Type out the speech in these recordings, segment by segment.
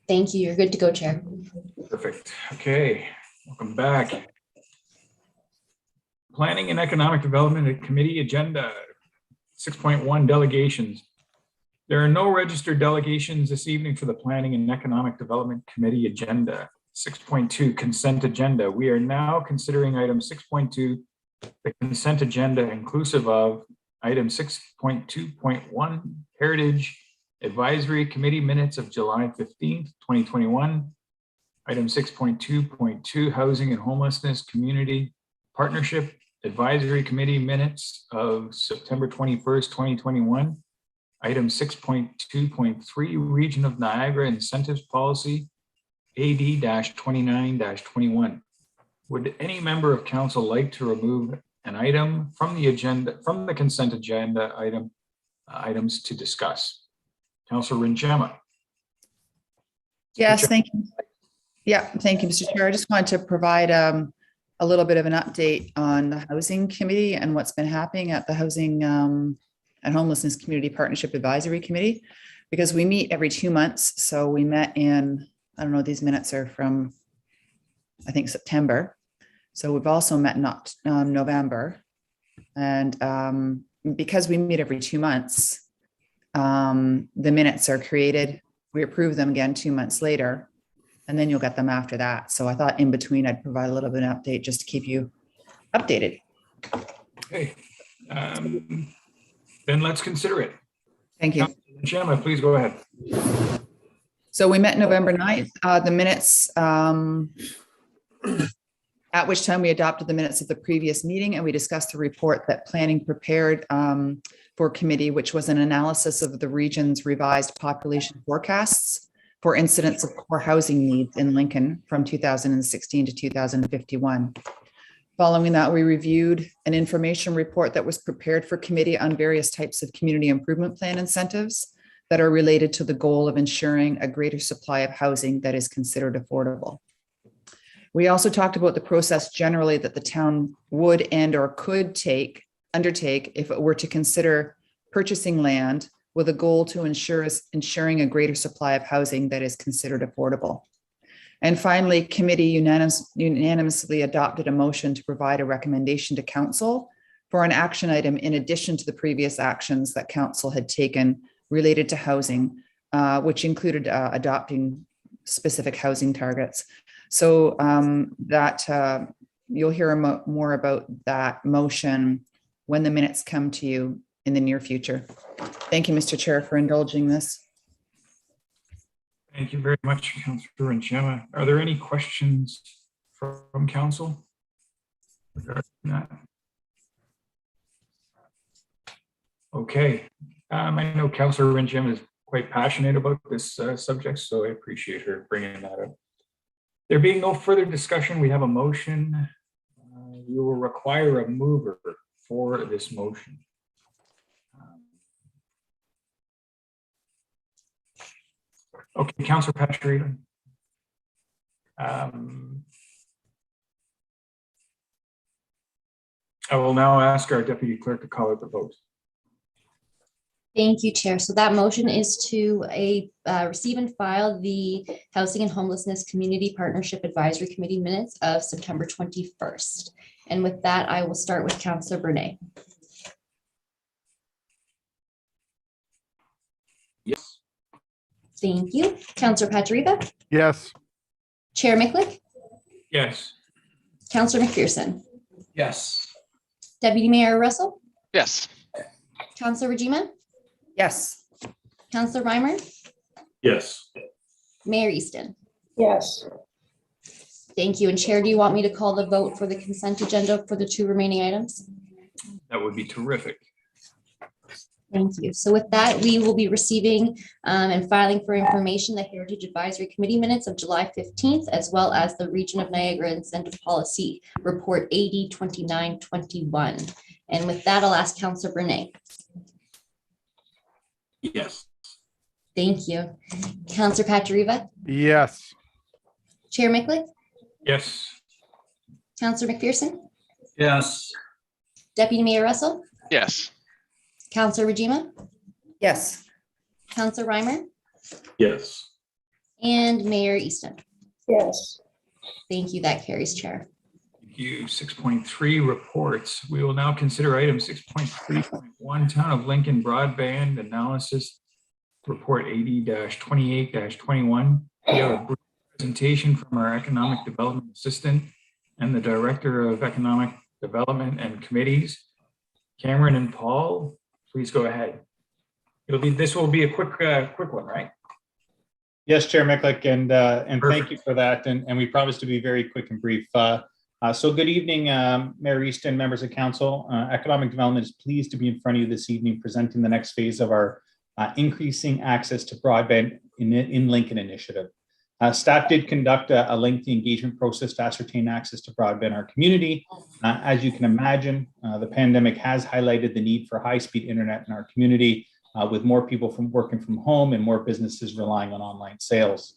Thank you. You're good to go, Chair. Perfect. Okay, welcome back. Planning and Economic Development Committee agenda 6.1 delegations. There are no registered delegations this evening for the Planning and Economic Development Committee agenda. 6.2 consent agenda. We are now considering item 6.2, the consent agenda inclusive of item 6.2.1 Heritage Advisory Committee minutes of July 15th, 2021. Item 6.2.2 Housing and Homelessness Community Partnership Advisory Committee minutes of September 21st, 2021. Item 6.2.3 Region of Niagara Incentives Policy AD-29-21. Would any member of council like to remove an item from the agenda, from the consent agenda items to discuss? Councilor Rinchema. Yes, thank you. Yeah, thank you, Mr. Chair. I just wanted to provide a little bit of an update on the Housing Committee and what's been happening at the Housing and Homelessness Community Partnership Advisory Committee, because we meet every 2 months. So we met in, I don't know, these minutes are from, I think, September. So we've also met in November. And because we meet every 2 months, the minutes are created. We approve them again 2 months later, and then you'll get them after that. So I thought in between I'd provide a little bit of an update just to keep you updated. Okay, then let's consider it. Thank you. Chairman, please go ahead. So we met November 9th, the minutes, at which time we adopted the minutes of the previous meeting, and we discussed the report that planning prepared for committee, which was an analysis of the region's revised population forecasts for incidents of core housing needs in Lincoln from 2016 to 2051. Following that, we reviewed an information report that was prepared for committee on various types of community improvement plan incentives that are related to the goal of ensuring a greater supply of housing that is considered affordable. We also talked about the process generally that the town would and or could undertake if it were to consider purchasing land with a goal to ensuring a greater supply of housing that is considered affordable. And finally, committee unanimously adopted a motion to provide a recommendation to council for an action item in addition to the previous actions that council had taken related to housing, which included adopting specific housing targets. So you'll hear more about that motion when the minutes come to you in the near future. Thank you, Mr. Chair, for indulging this. Thank you very much, Councilor Rinchema. Are there any questions from council regarding that? Okay, I know Councilor Rinchema is quite passionate about this subject, so I appreciate her bringing that up. There being no further discussion, we have a motion. We will require a mover for this motion. Okay, Councilor Patrick. I will now ask our deputy clerk to call out the vote. Thank you, Chair. So that motion is to receive and file the Housing and Homelessness Community Partnership Advisory Committee minutes of September 21st. And with that, I will start with Councilor Bernay. Yes. Thank you. Councilor Patriva? Yes. Chair Micklick? Yes. Councilor McPherson? Yes. Deputy Mayor Russell? Yes. Councilor Regima? Yes. Councilor Reimer? Yes. Mayor Easton? Yes. Thank you. And Chair, do you want me to call the vote for the consent agenda for the 2 remaining items? That would be terrific. Thank you. So with that, we will be receiving and filing for information the Heritage Advisory Committee minutes of July 15th, as well as the Region of Niagara Incentive Policy Report AD 2921. And with that, I'll ask Councilor Bernay. Yes. Thank you. Councilor Patriva? Yes. Chair Micklick? Yes. Councilor McPherson? Yes. Deputy Mayor Russell, Yes. Counselor Rajima, Yes. Counselor Reimer, Yes. and Mayor Easton. Yes. Thank you. That carries, Chair. Thank you. 6.3 reports. We will now consider item 6.3.1 Town of Lincoln Broadband Analysis Report 80-28-21. We have a brief presentation from our Economic Development Assistant and the Director of Economic Development and Committees, Cameron and Paul. Please go ahead. This will be a quick one, right? Yes, Chair Micklick, and thank you for that. And we promise to be very quick and brief. So good evening, Mayor Easton, members of council. Economic Development is pleased to be in front of you this evening presenting the next phase of our increasing access to broadband in Lincoln initiative. Staff did conduct a lengthy engagement process to ascertain access to broadband in our community. As you can imagine, the pandemic has highlighted the need for high-speed internet in our community, with more people working from home and more businesses relying on online sales.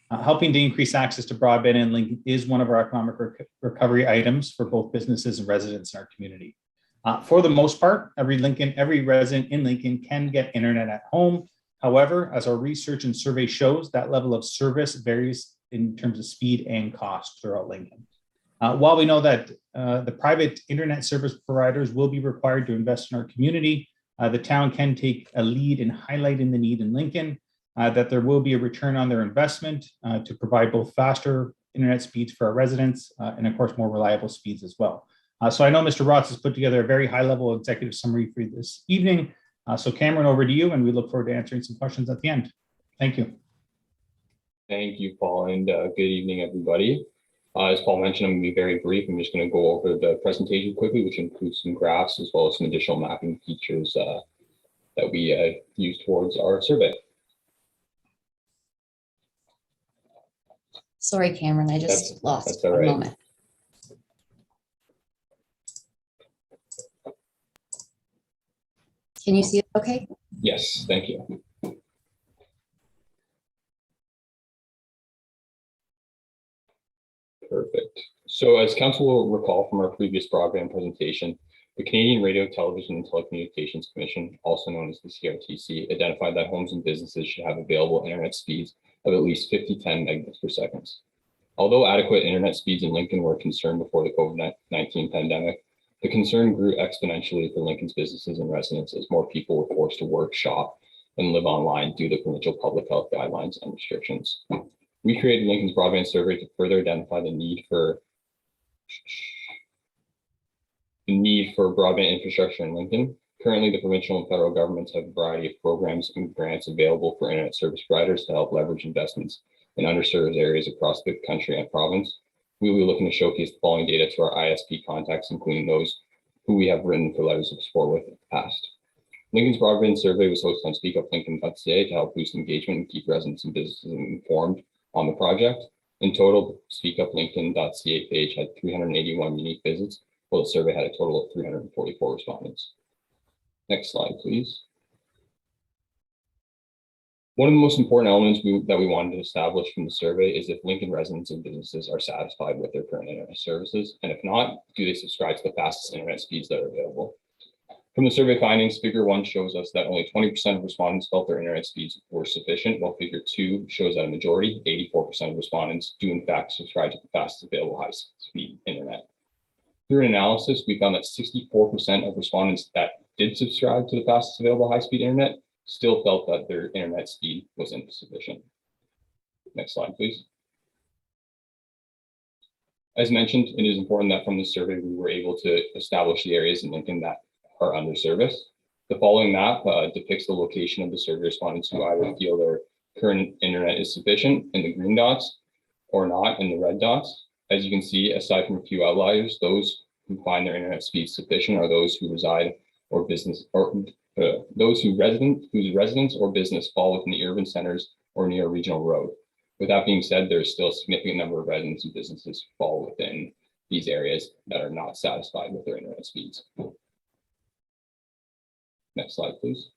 Helping to increase access to broadband in Lincoln is one of our economic recovery items for both businesses and residents in our community. For the most part, every resident in Lincoln can get internet at home. However, as our research and survey shows, that level of service varies in terms of speed and cost throughout Lincoln. While we know that the private internet service providers will be required to invest in our community, the town can take a lead in highlighting the need in Lincoln, that there will be a return on their investment to provide both faster internet speeds for our residents and of course, more reliable speeds as well. So I know Mr. Rotz has put together a very high level executive summary for you this evening. So Cameron, over to you, and we look forward to answering some questions at the end. Thank you. Thank you, Paul, and good evening, everybody. As Paul mentioned, I'm going to be very brief. I'm just going to go over the presentation quickly, which includes some graphs as well as some additional mapping features that we use towards our survey. Sorry, Cameron, I just lost that's all a right. moment. Can you see it okay? Yes, thank you. Perfect. So as council will recall from our previous broadband presentation, the Canadian Radio, Television and Telecommunications Commission, also known as the CRTC, identified that homes and businesses should have available internet speeds of at least 5010 megabits per second. Although adequate internet speeds in Lincoln were a concern before the COVID-19 pandemic, the concern grew exponentially for Lincoln's businesses and residents as more people were forced to work, shop, and live online due to provincial public health guidelines and restrictions. We created Lincoln's broadband survey to further identify the need for broadband infrastructure in Lincoln. Currently, the provincial and federal governments have a variety of programs and grants available for internet service providers to help leverage investments in underserved areas across the country and province. We will be looking to showcase the following data to our ISP contacts, including those who we have written for letters of support with in the past. Lincoln's broadband survey was hosted on speakuplincoln.ca to help boost engagement and keep residents and businesses informed on the project. In total, speakuplincoln.ca page had 381 unique visits, while the survey had a total of 344 respondents. Next slide, please. One of the most important elements that we wanted to establish from the survey is if Lincoln residents and businesses are satisfied with their current internet services, and if not, do they subscribe to the fastest internet speeds that are available? From the survey findings, figure 1 shows us that only 20% of respondents felt their internet speeds were sufficient, while figure 2 shows that a majority, 84% of respondents, do in fact subscribe to the fastest available high-speed internet. Through an analysis, we found that 64% of respondents that did subscribe to the fastest available high-speed internet still felt that their internet speed was insufficient. Next slide, please. As mentioned, it is important that from the survey, we were able to establish the areas in Lincoln that are under service. The following map depicts the location of the survey respondents who either feel their current internet is sufficient in the green dots or not in the red dots. As you can see, aside from a few outliers, those who find their internet speed sufficient are those who reside or business or those whose residence or business fall within the urban centers or near a regional road. With that being said, there's still a significant number of residents and businesses who fall within these areas that are not satisfied with their internet speeds. Next slide, please.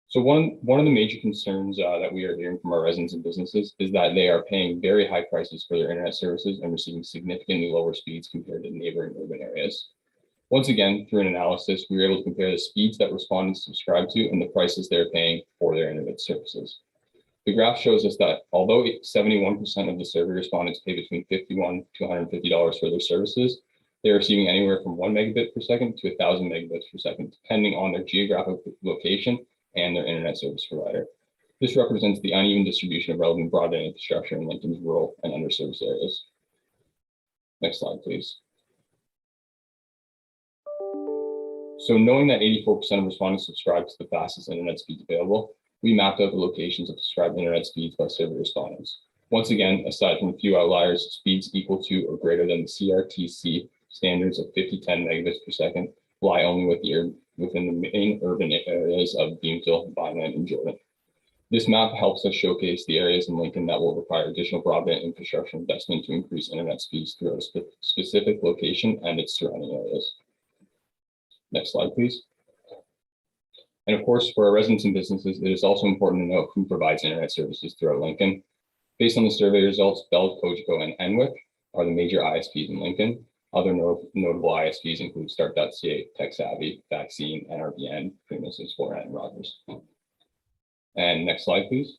So one of the major concerns that we are hearing from our residents and businesses is that they are paying very high prices for their internet services and receiving significantly lower speeds compared to neighboring urban areas. Once again, through an analysis, we were able to compare the speeds that respondents subscribe to and the prices they're paying for their internet services. The graph shows us that although 71% of the survey respondents pay between $51 to $150 for their services, they're receiving anywhere from 1 megabit per second to 1,000 megabits per second, depending on their geographic location and their internet service provider. This represents the uneven distribution of relevant broadband infrastructure in Lincoln's rural and underserved areas. Next slide, please. So knowing that 84% of respondents subscribe to the fastest internet speeds available, we mapped out the locations of subscribed internet speeds by survey respondents. Once again, aside from a few outliers, speeds equal to or greater than the CRTC standards of 50-10 megabits per second lie only within the main urban areas of Beamville, Vineland, and Jordan. This map helps us showcase the areas in Lincoln that will require additional broadband infrastructure investment to increase internet speeds through a specific location and its surrounding areas. Next slide, please. And of course, for our residents and businesses, it is also important to know who provides internet services throughout Lincoln. Based on the survey results, Bell, Cogeco, and Enwick are the major ISPs in Lincoln. Other notable ISPs include Start.ca, TechSavvy, Vaccine, NRBN, Primus, Explorer, and Rogers. And next slide, please.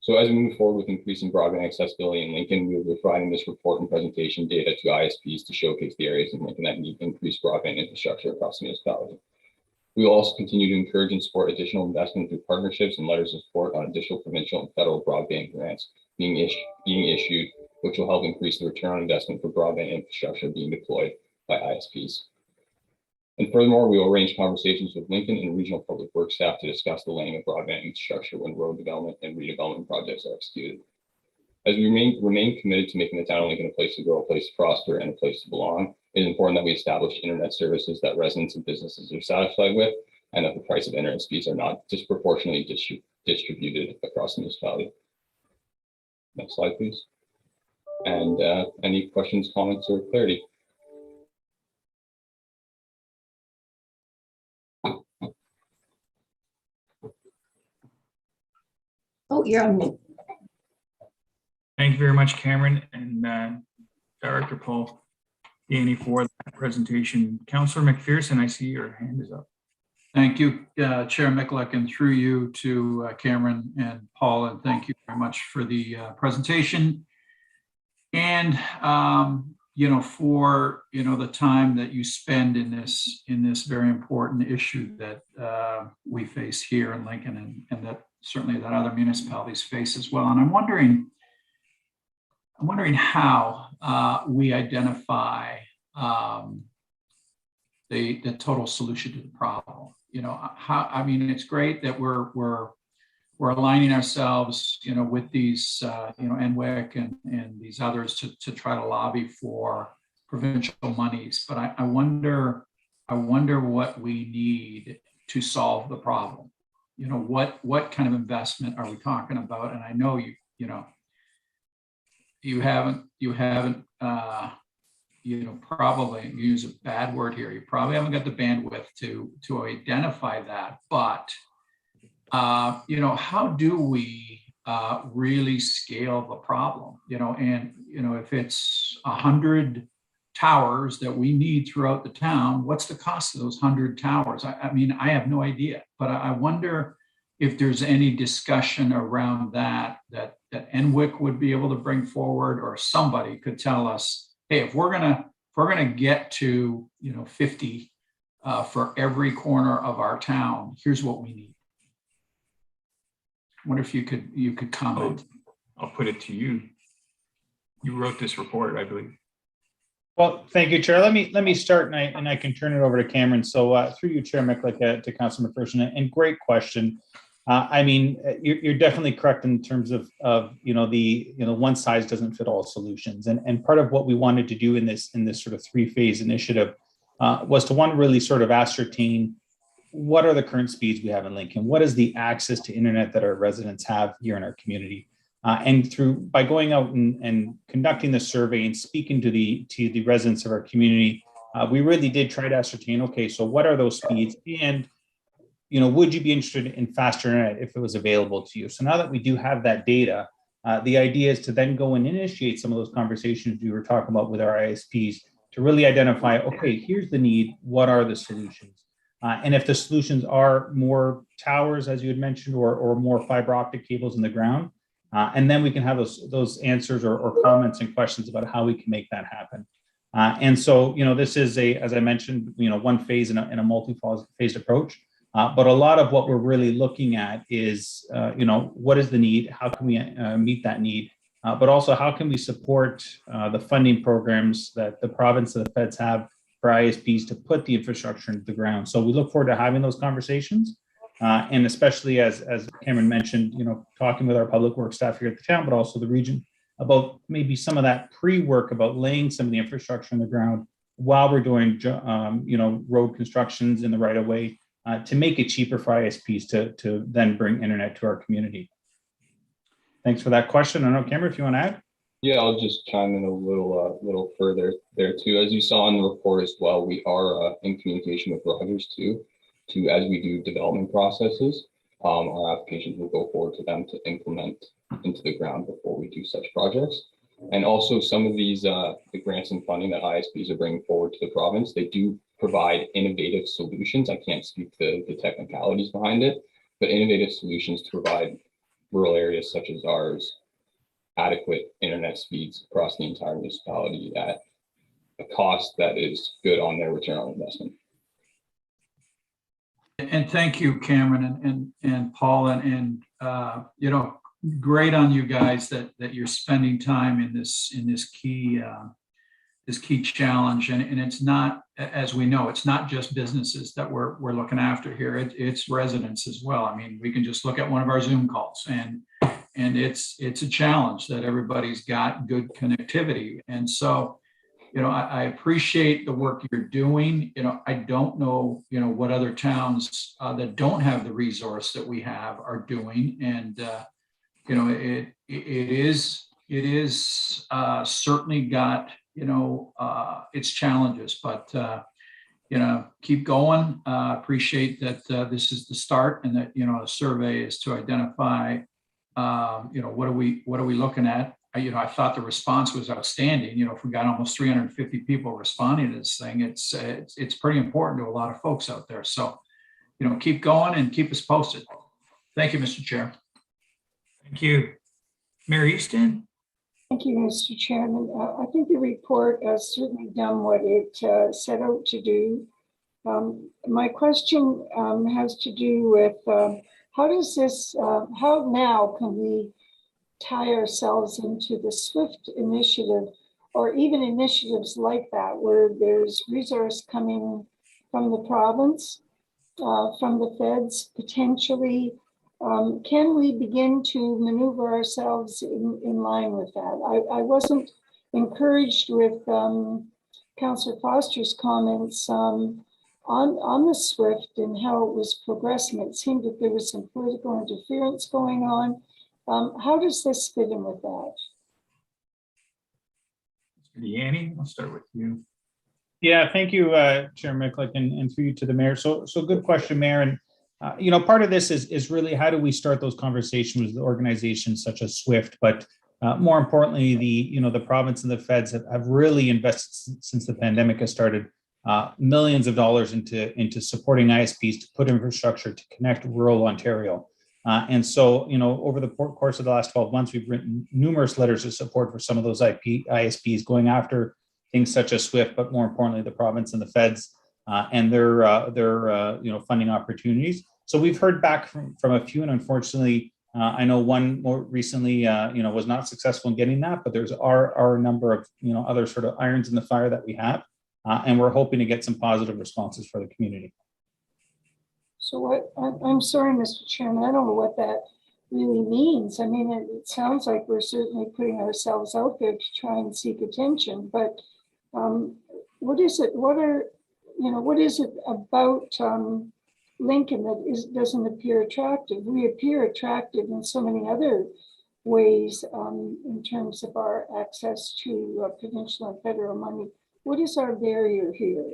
So as we move forward with increasing broadband accessibility in Lincoln, we will be providing this report and presentation data to ISPs to showcase the areas in Lincoln that need increased broadband infrastructure across the municipality. We will also continue to encourage and support additional investment through partnerships and letters of support on additional provincial and federal broadband grants being issued, which will help increase the return on investment for broadband infrastructure being deployed by ISPs. And furthermore, we will arrange conversations with Lincoln and regional public works staff to discuss the laying of broadband infrastructure when road development and redevelopment projects are executed. As we remain committed to making the town of Lincoln a place to grow, a place to prosper, and a place to belong, it is important that we establish internet services that residents and businesses are satisfied with, and that the price of internet speeds are not disproportionately distributed across the municipality. Next slide, please. And any questions, comments, or clarity? Oh, you're on mute. Thank you very much, Cameron and Director Paul Danny for that presentation. Councillor McPherson, I see your hand is up. Thank you, Chair Mikulak, and through you to Cameron and Paul, and thank you very much for the presentation. And for the time that you spend in this very important issue that we face here in Lincoln, and that certainly that other municipalities face as well. And I'm wondering how we identify the total solution to the problem. It's great that we're aligning ourselves, with these, NWIC and these others to try to lobby for provincial monies. But I wonder what we need to solve the problem. What kind of investment are we talking about? And I know you haven't probably, use a bad word here, you probably haven't got the bandwidth to identify that, but how do we really scale the problem? And if it's 100 towers that we need throughout the town, what's the cost of those 100 towers? I have no idea, but I wonder if there's any discussion around that NWIC would be able to bring forward, or somebody could tell us, hey, if we're gonna get to 50 for every corner of our town, here's what we need. I wonder if you could comment. I'll put it to you. You wrote this report, I believe. Well, thank you, Chair. Let me start, and I can turn it over to Cameron. So through you, Chair Mikulak, to Councilor McPherson, and great question. You're definitely correct in terms of one size doesn't fit all solutions, and part of what we wanted to do in this sort of 3-phase initiative was to really sort of ascertain what are the current speeds we have in Lincoln, what is the access to internet that our residents have here in our community, and by going out and conducting the survey and speaking to the residents of our community, we really did try to ascertain, okay, so what are those speeds, and would you be interested in faster internet if it was available to you? So now that we do have that data, the idea is to then go and initiate some of those conversations we were talking about with our ISPs to really identify, okay, here's the need, what are the solutions? And if the solutions are more towers, as you had mentioned, or more fiber optic cables in the ground, and then we can have those answers or comments and questions about how we can make that happen. And so, this is as I mentioned, one phase in a multi-phased approach. But a lot of what we're really looking at is, what is the need? How can we meet that need? But also, how can we support the funding programs that the province and the feds have for ISPs to put the infrastructure into the ground? So we look forward to having those conversations. And especially as Cameron mentioned, talking with our public works staff here at the town, but also the region about maybe some of that pre-work about laying some of the infrastructure in the ground while we're doing, road constructions in the right of way to make it cheaper for ISPs to then bring internet to our community. Thanks for that question. I don't know, Cameron, if you want to add. Yeah, I'll just chime in a little further there too. As you saw in the report as well, we are in communication with Rogers too, as we do development processes. Our applications will go forward to them to implement into the ground before we do such projects. And also some of these the grants and funding that ISPs are bringing forward to the province, they do provide innovative solutions. I can't speak to the technicalities behind it, but innovative solutions to provide rural areas such as ours adequate internet speeds across the entire municipality at a cost that is good on their return on investment. And thank you, Cameron and Paul, and great on you guys that you're spending time in this key challenge. And it's not, as we know, it's not just businesses that we're looking after here. It's residents as well. I mean, we can just look at one of our Zoom calls, and it's a challenge that everybody's got good connectivity. And so, I appreciate the work you're doing. I don't know, what other towns that don't have the resource that we have are doing. And, it is certainly got, its challenges, but, keep going. Appreciate that this is the start, and that, a survey is to identify, what are we looking at? I thought the response was outstanding. If we got almost 350 people responding to this thing, it's pretty important to a lot of folks out there. So, keep going and keep us posted. Thank you, Mr. Chair. Thank you. Mayor Easton? Thank you, Mr. Chairman. I think the report has certainly done what it set out to do. My question has to do with how now can we tie ourselves into the SWIFT initiative, or even initiatives like that, where there's resource coming from the province, from the feds, potentially. Can we begin to maneuver ourselves in line with that? I wasn't encouraged with Councillor Foster's comments on the SWIFT and how it was progressing. It seemed that there was some political interference going on. How does this fit in with that? Deanne, I'll start with you. Yeah, thank you, Chair Micklick, and through you to the mayor. So good question, Mayor. And part of this is really how do we start those conversations with organizations such as SWIFT, but more importantly, the province and the feds have really invested since the pandemic has started millions of dollars into supporting ISPs to put infrastructure to connect rural Ontario. And so, over the course of the last 12 months, we've written numerous letters of support for some of those ISPs going after things such as SWIFT, but more importantly, the province and the feds and their funding opportunities. So we've heard back from a few, and unfortunately, I know one more recently, was not successful in getting that, but there's are a number of, other sort of irons in the fire that we have, and we're hoping to get some positive responses for the community. So I'm sorry, Mr. Chairman, I don't know what that really means. I mean, it sounds like we're certainly putting ourselves out there to try and seek attention, but what is it? What is it about Lincoln that doesn't appear attractive? We appear attractive in so many other ways in terms of our access to provincial and federal money. What is our barrier here?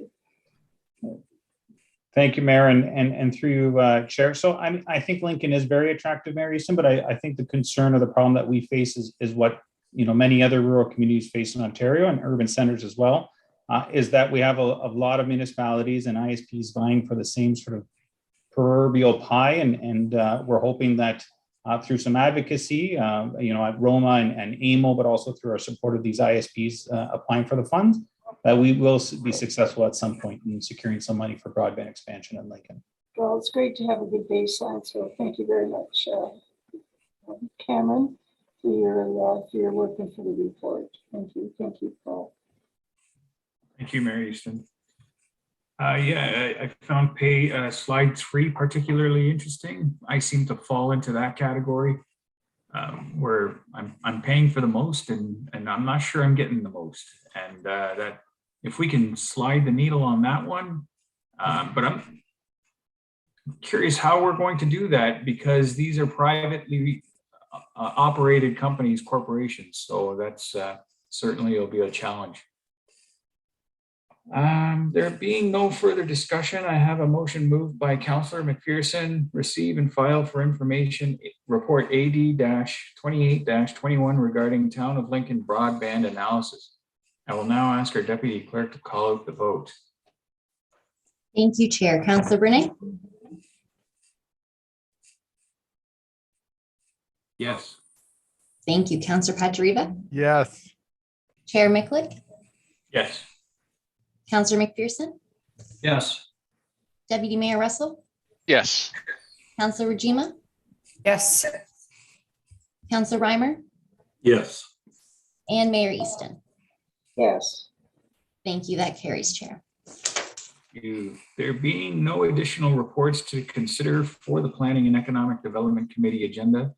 Thank you, Mayor, and through you, Chair. So I think Lincoln is very attractive, Mayor Easton, but I think the concern or the problem that we face is what many other rural communities face in Ontario and urban centers as well. is that we have a lot of municipalities and ISPs vying for the same sort of proverbial pie, and we're hoping that through some advocacy, at Roma and AMO, but also through our support of these ISPs applying for the funds, that we will be successful at some point in securing some money for broadband expansion in Lincoln. Well, it's great to have a good baseline, so thank you very much, Cameron, for your work and for the report. Thank you, Paul. Thank you, Mary Easton. I found slide 3 particularly interesting. I seem to fall into that category where I'm paying for the most and I'm not sure I'm getting the most. And that if we can slide the needle on that one, but I'm curious how we're going to do that, because these are privately operated companies, corporations. So that's certainly will be a challenge. There being no further discussion, I have a motion moved by Councillor McPherson, receive and file for information report AD-28-21 regarding Town of Lincoln broadband analysis. I will now ask our deputy clerk to call out the vote. Thank you, Chair. Councillor Brunet, Yes. thank you. Councillor Patriva, Yes. Chair Micklick, Yes. Councillor McPherson, Yes. Deputy Mayor Russell, Yes. Councillor Rajima, Yes. Councillor Reimer, Yes. and Mayor Easton. Yes, Thank you. That carries, Chair. There being no additional reports to consider for the Planning and Economic Development Committee agenda,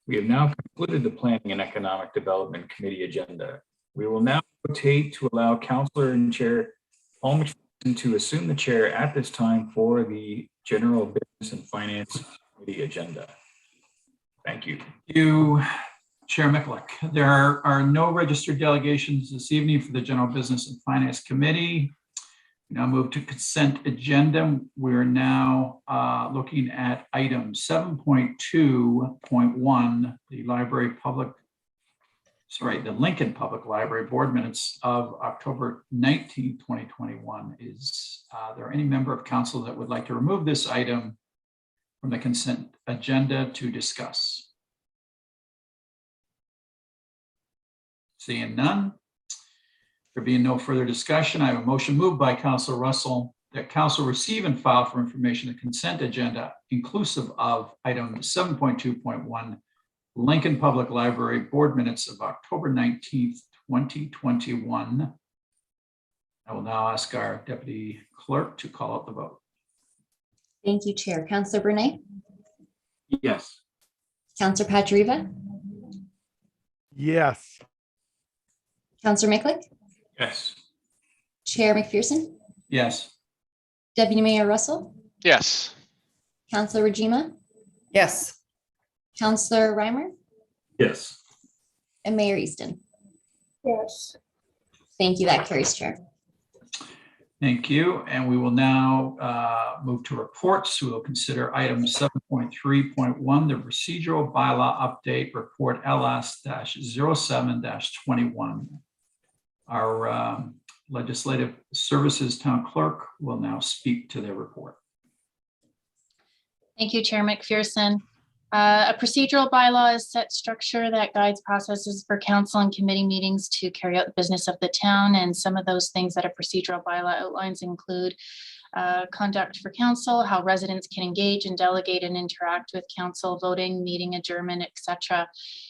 we have now concluded the Planning and Economic Development Committee agenda. We will now rotate to allow Councillor and Chair Paul McPherson to assume the chair at this time for the General Business and Finance Committee agenda. Thank you. You, Chair Micklick. There are no registered delegations this evening for the General Business and Finance Committee. We now move to consent agenda. We're now looking at item 7.2.1, the Lincoln Public Library Board Minutes of October 19, 2021. Is there any member of council that would like to remove this item from the consent agenda to discuss? Seeing none, there being no further discussion, I have a motion moved by Councillor Russell that council receive and file for information the consent agenda inclusive of item 7.2.1, Lincoln Public Library Board Minutes of October 19th, 2021. I will now ask our deputy clerk to call out the vote. Thank you, Chair. Councillor Brunet, Yes. Councillor Patriva, Yes. Councillor Micklick, Yes. Chair McPherson, Yes. Deputy Mayor Russell, Yes. Councillor Rajima, Yes. Councillor Reimer, Yes. and Mayor Easton. yes, Thank you. That carries, Chair. Thank you. And we will now move to reports. We will consider item 7.3.1, the procedural bylaw update report LS-07-21. Our legislative services town clerk will now speak to their report. Thank you, Chair McPherson. A procedural bylaw is set structure that guides processes for council and committee meetings to carry out the business of the town. And some of those things that a procedural bylaw outlines include conduct for council, how residents can engage and delegate and interact with council, voting, meeting adjournment, etc.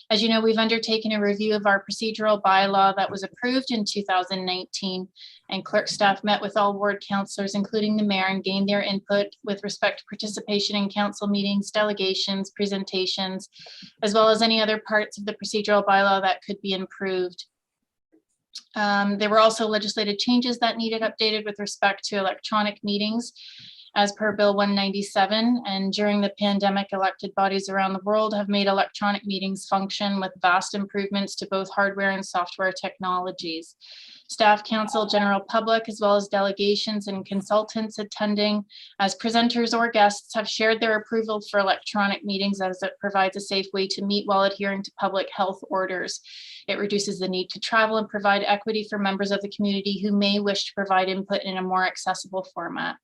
As you know, we've undertaken a review of our procedural bylaw that was approved in 2019, and clerk staff met with all ward councillors, including the mayor, and gained their input with respect to participation in council meetings, delegations, presentations, as well as any other parts of the procedural bylaw that could be improved. There were also legislative changes that needed updated with respect to electronic meetings. as per Bill 197. And during the pandemic, elected bodies around the world have made electronic meetings function with vast improvements to both hardware and software technologies. Staff, council, general public, as well as delegations and consultants attending as presenters or guests have shared their approval for electronic meetings as it provides a safe way to meet while adhering to public health orders. It reduces the need to travel and provide equity for members of the community who may wish to provide input in a more accessible format.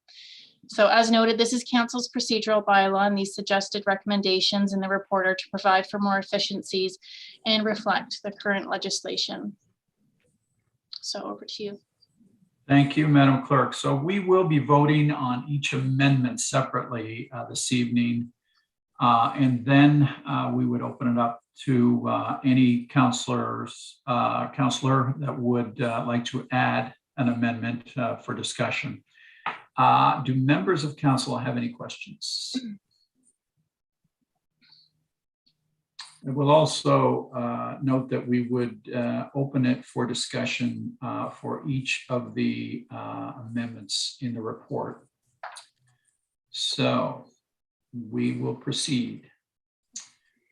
So as noted, this is council's procedural bylaw, and these suggested recommendations in the report are to provide for more efficiencies and reflect the current legislation. So over to you. Thank you, Madam Clerk. So we will be voting on each amendment separately this evening. And then we would open it up to any counselor that would like to add an amendment for discussion. Do members of council have any questions? I will also note that we would open it for discussion for each of the amendments in the report. So we will proceed.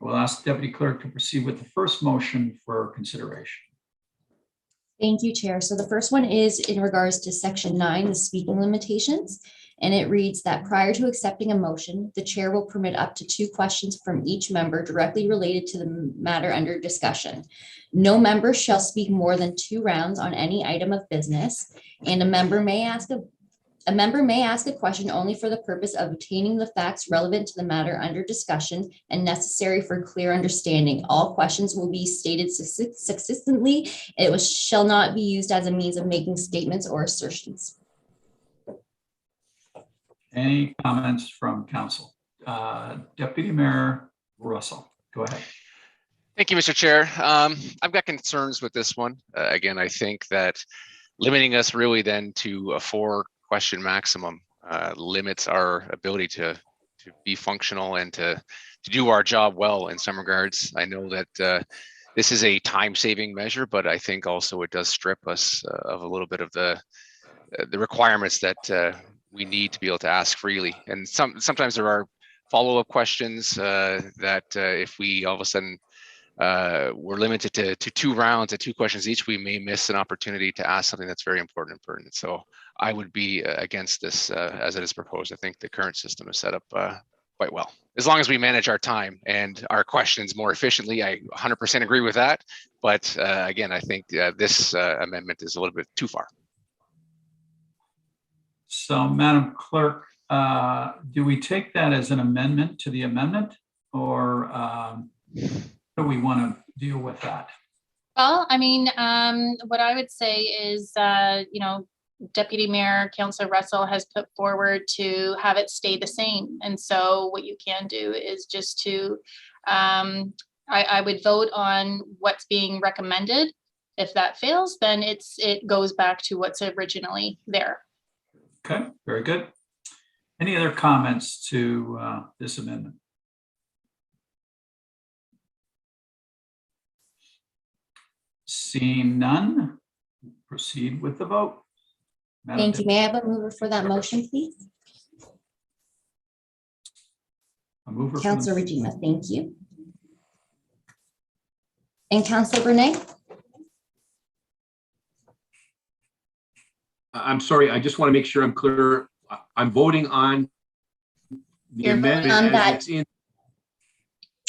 We'll ask Deputy Clerk to proceed with the first motion for consideration. Thank you, Chair. So the first one is in regards to Section 9, the speaking limitations. And it reads that prior to accepting a motion, the chair will permit up to 2 questions from each member directly related to the matter under discussion. No member shall speak more than 2 rounds on any item of business, and a member may ask a question only for the purpose of obtaining the facts relevant to the matter under discussion and necessary for clear understanding. All questions will be stated succinctly. It shall not be used as a means of making statements or assertions. Any comments from council? Deputy Mayor Russell, go ahead. Thank you, Mr. Chair. I've got concerns with this one. Again, I think that limiting us really then to a 4-question maximum limits our ability to be functional and to do our job well in some regards. I know that this is a time-saving measure, but I think also it does strip us of a little bit of the requirements that we need to be able to ask freely. And sometimes there are follow-up questions that if we all of a sudden we're limited to 2 rounds and 2 questions each, we may miss an opportunity to ask something that's very important and pertinent. So I would be against this as it is proposed. I think the current system is set up quite well. As long as we manage our time and our questions more efficiently, I 100% agree with that. But again, I think this amendment is a little bit too far. So, Madam Clerk, do we take that as an amendment to the amendment, or do we want to deal with that? Well, I mean, what I would say is, Deputy Mayor Councillor Russell has put forward to have it stay the same. And so what you can do is just to, I would vote on what's being recommended. If that fails, then it goes back to what's originally there. Okay, very good. Any other comments to this amendment? Seeing none, proceed with the vote. Madam Thank you. May I have a mover for that motion, please? A mover. Councilor Regina, thank you. And Councilor Bernay? I'm sorry, I just want to make sure I'm clear. I'm voting on the You're voting amendment on as that. it's in.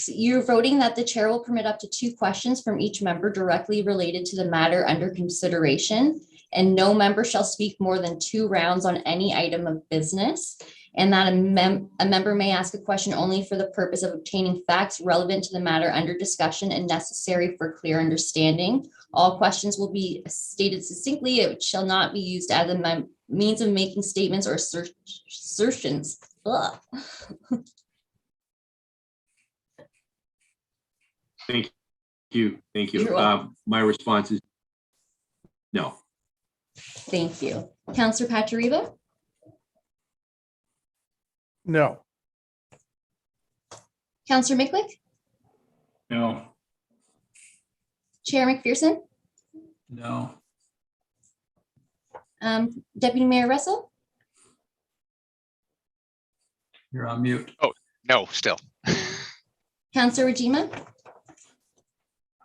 You're voting that the chair will permit up to 2 questions from each member directly related to the matter under consideration, and no member shall speak more than 2 rounds on any item of business, and that a member may ask a question only for the purpose of obtaining facts relevant to the matter under discussion and necessary for clear understanding. All questions will be stated succinctly. It shall not be used as a means of making statements or assertions. Ugh. Thank you. Thank you. You're welcome. My response is no. Thank you. Councillor Patriva? No. Councillor Micklick? No. Chair McPherson? No. Deputy Mayor Russell? You're on mute. No, still. Counselor Regima,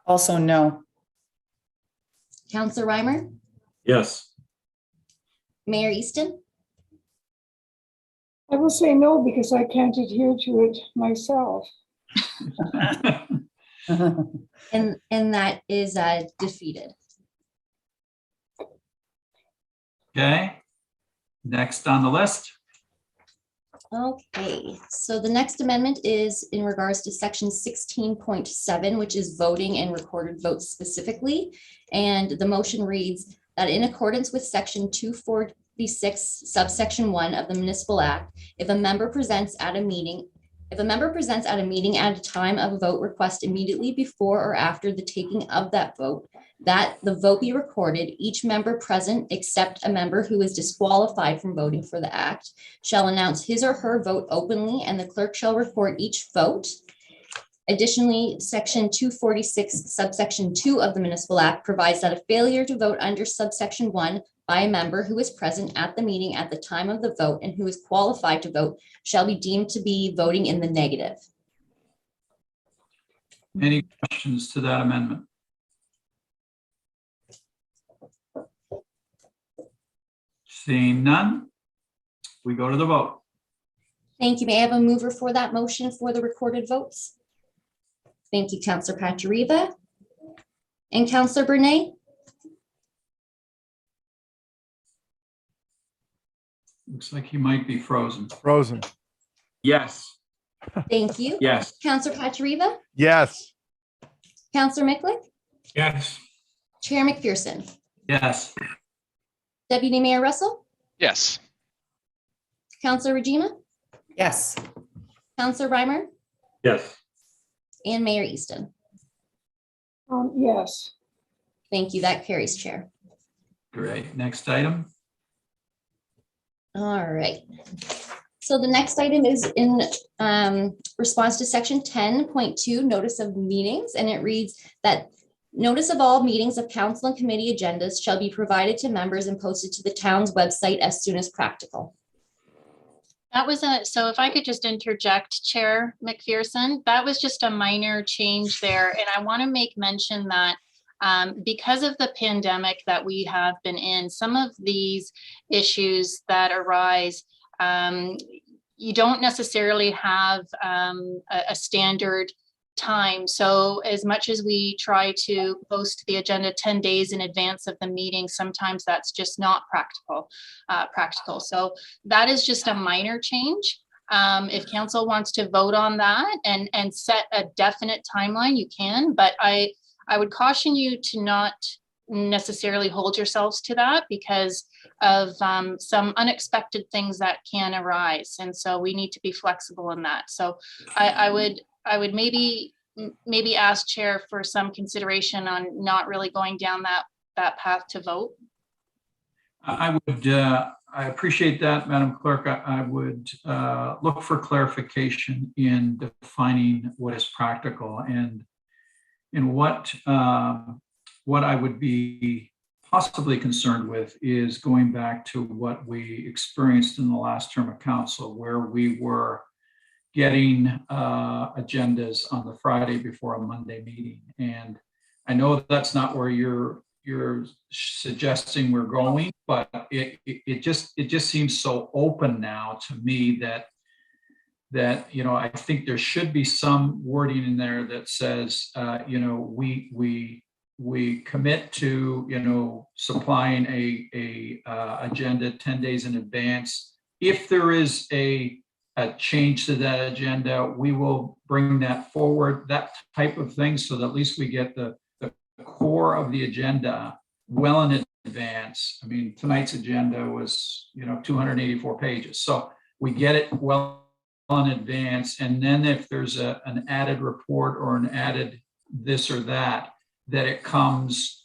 Also, no. Counselor Reimer, Yes. Mayor Easton, I will say no because I can't adhere to it myself. and that is defeated. Okay. Next on the list. Okay, so the next amendment is in regards to section 16.7, which is voting and recorded votes specifically. And the motion reads that in accordance with section 246 subsection 1 of the Municipal Act, if a member presents at a meeting at a time of a vote request immediately before or after the taking of that vote, that the vote be recorded, each member present, except a member who is disqualified from voting for the act, shall announce his or her vote openly, and the clerk shall record each vote. Additionally, section 246 subsection 2 of the Municipal Act provides that a failure to vote under subsection 1 by a member who is present at the meeting at the time of the vote and who is qualified to vote shall be deemed to be voting in the negative. Any questions to that amendment? Seeing none, we go to the vote. Thank you. May I have a mover for that motion for the recorded votes? Thank you, Counselor Pachariva. And Counselor Bernay? Looks like he might be frozen. Frozen. Yes. Thank you. Yes. Counselor Pachariva? Yes. Counselor Micklick? Yes. Chair McPherson? Yes. Deputy Mayor Russell? Yes. Counselor Regina? Yes. Counselor Reimer? Yes. And Mayor Easton? Yes. Thank you. That carries, Chair. Great. Next item. All right. So the next item is in response to section 10.2, notice of meetings, and it reads that notice of all meetings of council and committee agendas shall be provided to members and posted to the town's website as soon as practical. That was so if I could just interject, Chair McPherson, that was just a minor change there. And I want to make mention that because of the pandemic that we have been in, some of these issues that arise, you don't necessarily have a standard time. So as much as we try to post the agenda 10 days in advance of the meeting, sometimes that's just not practical. So that is just a minor change. If council wants to vote on that and set a definite timeline, you can, but I would caution you to not necessarily hold yourselves to that because of some unexpected things that can arise. And so we need to be flexible in that. So I would maybe ask Chair for some consideration on not really going down that path to vote. I appreciate that, Madam Clerk. I would look for clarification in defining what is practical and what I would be possibly concerned with is going back to what we experienced in the last term of council, where we were getting agendas on the Friday before a Monday meeting. And I know that's not where you're suggesting we're going, but it just seems so open now to me that I think there should be some wording in there that says we commit to supplying a agenda 10 days in advance. If there is a change to that agenda, we will bring that forward, that type of thing, so that at least we get the core of the agenda well in advance. I mean, tonight's agenda was 284 pages, so we get it well in advance, and then if there's an added report or an added this or that it comes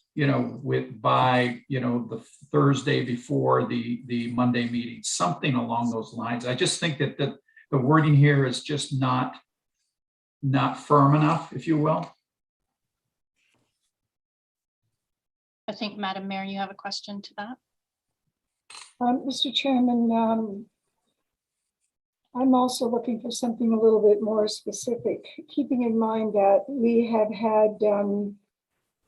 by the Thursday before the Monday meeting, something along those lines. I just think that the wording here is just not firm enough, if you will. I think, Madam Mayor, you have a question to that. Mr. Chairman, I'm also looking for something a little bit more specific, keeping in mind that we have had,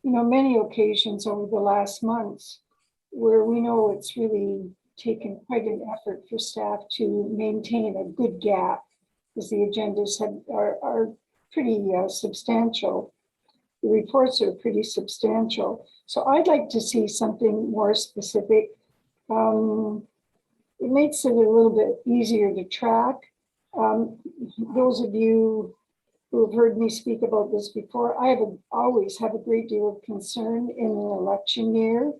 many occasions over the last months where we know it's really taken quite an effort for staff to maintain a good gap, because the agendas are pretty substantial. The reports are pretty substantial. So I'd like to see something more specific. It makes it a little bit easier to track. Those of you who have heard me speak about this before, I always have a great deal of concern in an election year.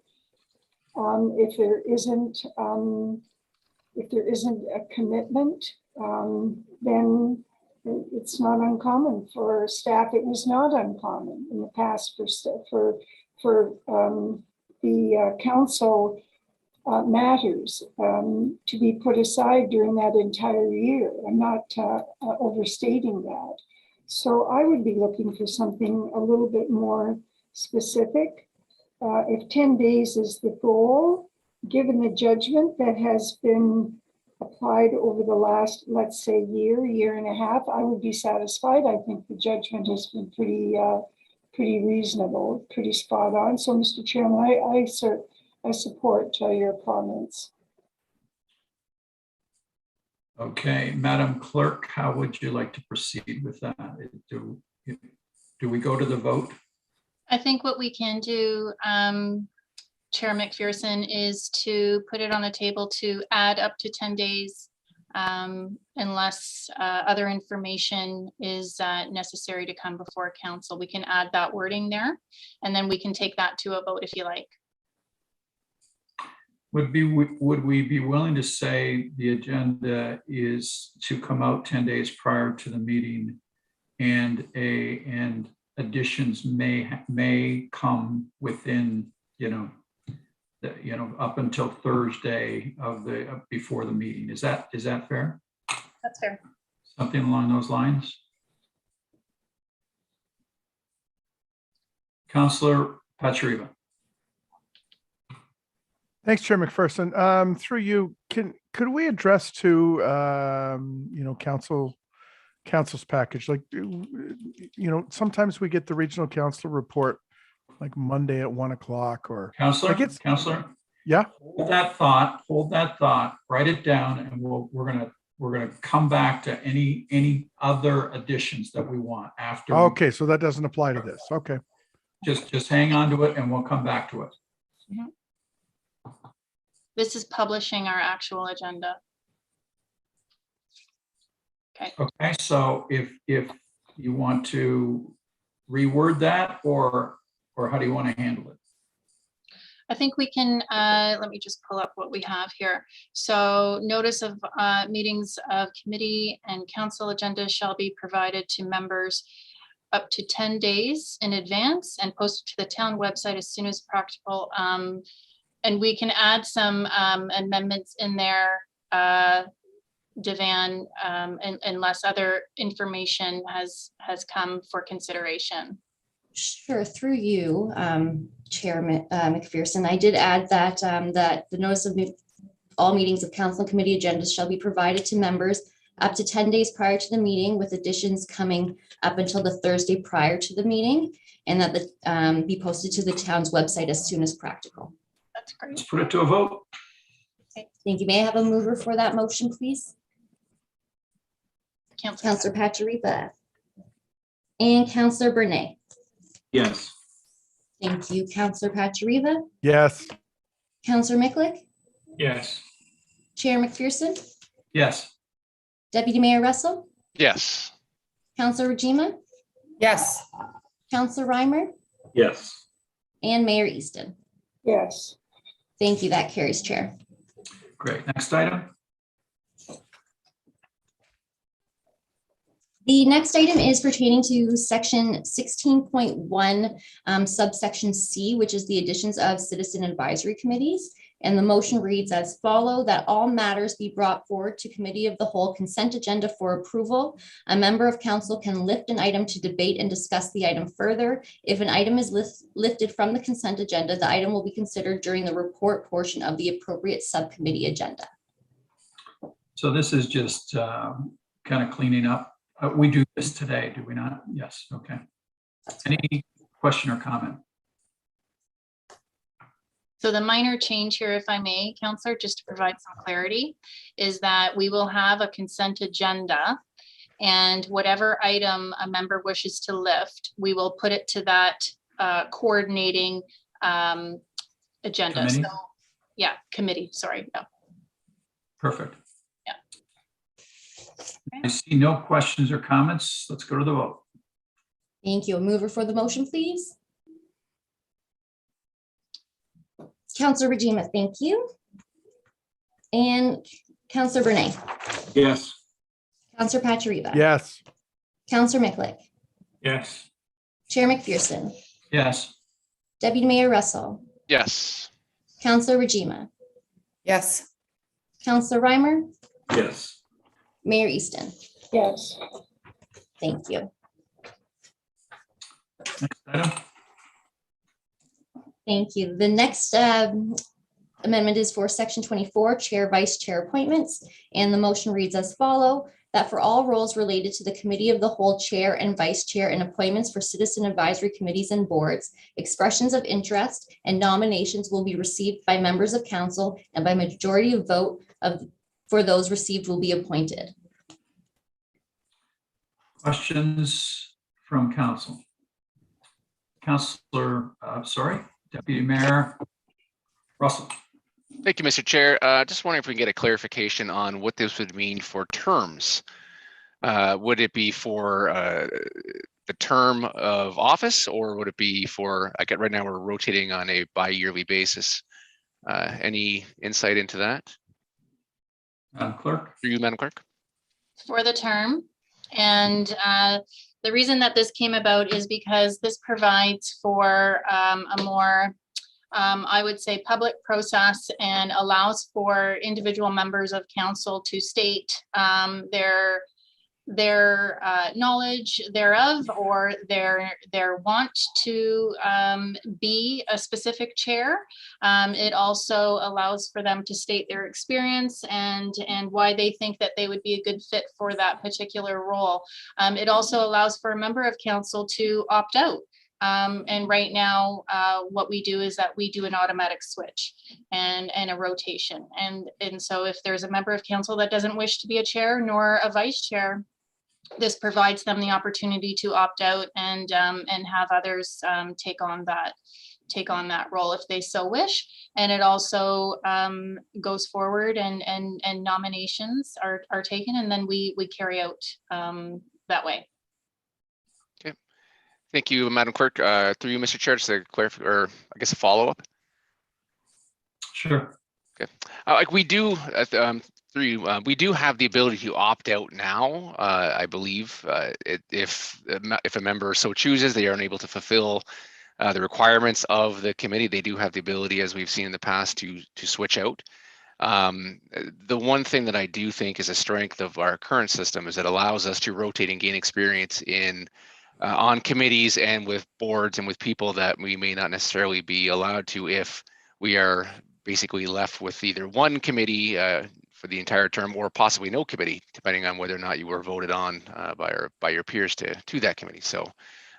If there isn't a commitment, then it's not uncommon for staff. It was not uncommon in the past for the council matters to be put aside during that entire year. I'm not overstating that. So I would be looking for something a little bit more specific. If 10 days is the goal, given the judgment that has been applied over the last, let's say, year and a half, I would be satisfied. I think the judgment has been pretty reasonable, pretty spot on. So, Mr. Chairman, I support your comments. Okay, Madam Clerk, how would you like to proceed with that? Do we go to the vote? I think what we can do, Chair McPherson, is to put it on the table to add up to 10 days unless other information is necessary to come before council. We can add that wording there, and then we can take that to a vote if you like. Would we be willing to say the agenda is to come out 10 days prior to the meeting, and additions may come within, up until Thursday before the meeting? Is that fair? That's fair. Something along those lines? Councillor Pachariva. Thanks, Chair McPherson. Through you, could we address to council's package? Like, sometimes we get the regional council report like Monday at 1 o'clock or. Councillor. Yeah. Hold that thought, write it down, and we're gonna come back to any other additions that we want after. Okay, so that doesn't apply to this. Okay. Just hang on to it and we'll come back to it. Mm-hmm. This is publishing our actual agenda. Okay, so if you want to reword that, or how do you want to handle it? I think we can, let me just pull up what we have here. So notice of meetings of committee and council agenda shall be provided to members up to 10 days in advance and posted to the town website as soon as practical. And we can add some amendments in there, Devan, unless other information has come for consideration. Sure, through you, Chair McPherson, I did add that that the notice of all meetings of council and committee agendas shall be provided to members up to 10 days prior to the meeting, with additions coming up until the Thursday prior to the meeting, and that the be posted to the town's website as soon as practical. That's great. Let's put it to a vote. Okay. Thank you. May I have a mover for that motion, please? Councillor Pachariva and Councillor Bernay. Yes. Thank you, Councillor Pachariva. Yes. Councillor Micklick, Yes. Chair McPherson, Yes. Deputy Mayor Russell, Yes. Councillor Rajima, Yes. Councillor Reimer, Yes. and Mayor Easton. Yes. Thank you. That carries, Chair. Great. Next item. The next item is pertaining to section 16.1, subsection C, which is the additions of citizen advisory committees. And the motion reads as follow: that all matters be brought forward to committee of the whole consent agenda for approval. A member of council can lift an item to debate and discuss the item further. If an item is lifted from the consent agenda, the item will be considered during the report portion of the appropriate subcommittee agenda. So this is just kind of cleaning up. We do this today, do we not? Yes, okay. Any question or comment? So the minor change here, if I may, Counselor, just to provide some clarity, is that we will have a consent agenda, and whatever item a member wishes to lift, we will put it to that coordinating agenda. Committee? So, yeah, committee, sorry. Yeah. Perfect. Yeah. I see no questions or comments. Let's go to the vote. Thank you. A mover for the motion, please. Counselor Regima, thank you. And Counselor Bernay. Yes. Counselor Pachiriba. Yes. Counselor Micklick. Yes. Chair McPherson. Yes, Deputy Mayor Russell. Yes. Counselor Regima. Yes. Counselor Reimer. Yes. Mayor Easton. Yes, Thank you. next item. Thank you. The next amendment is for section 24, chair, vice chair appointments. And the motion reads as follow, that for all roles related to the committee of the whole chair and vice chair and appointments for citizen advisory committees and boards, expressions of interest and nominations will be received by members of council, and by majority of vote for those received will be appointed. Questions from council? Counselor, Deputy Mayor Russell. Thank you, Mr. Chair. Just wondering if we can get a clarification on what this would mean for terms. Would it be for the term of office, or would it be for, right now we're rotating on a bi-yearly basis. Any insight into that? Madam Clerk? Through you, Madam Clerk? For the term. And the reason that this came about is because this provides for a more, I would say, public process, and allows for individual members of council to state their knowledge thereof, or their want to be a specific chair. It also allows for them to state their experience and why they think that they would be a good fit for that particular role. It also allows for a member of council to opt out. And right now, what we do is that we do an automatic switch and a rotation. And so if there's a member of council that doesn't wish to be a chair nor a vice chair, this provides them the opportunity to opt out and have others take on that role if they so wish. And it also goes forward, and nominations are taken, and then we carry out that way. Okay. Thank you, Madam Clerk. Through you, Mr. Chair, just a or I guess a follow-up. Sure. Okay. Like we do we do have the ability to opt out now. I believe if a member so chooses, they are unable to fulfill the requirements of the committee, they do have the ability, as we've seen in the past, to switch out. The one thing that I do think is a strength of our current system is it allows us to rotate and gain experience in on committees and with boards and with people that we may not necessarily be allowed to if we are basically left with either one committee for the entire term, or possibly no committee, depending on whether or not you were voted on by your peers to that committee. So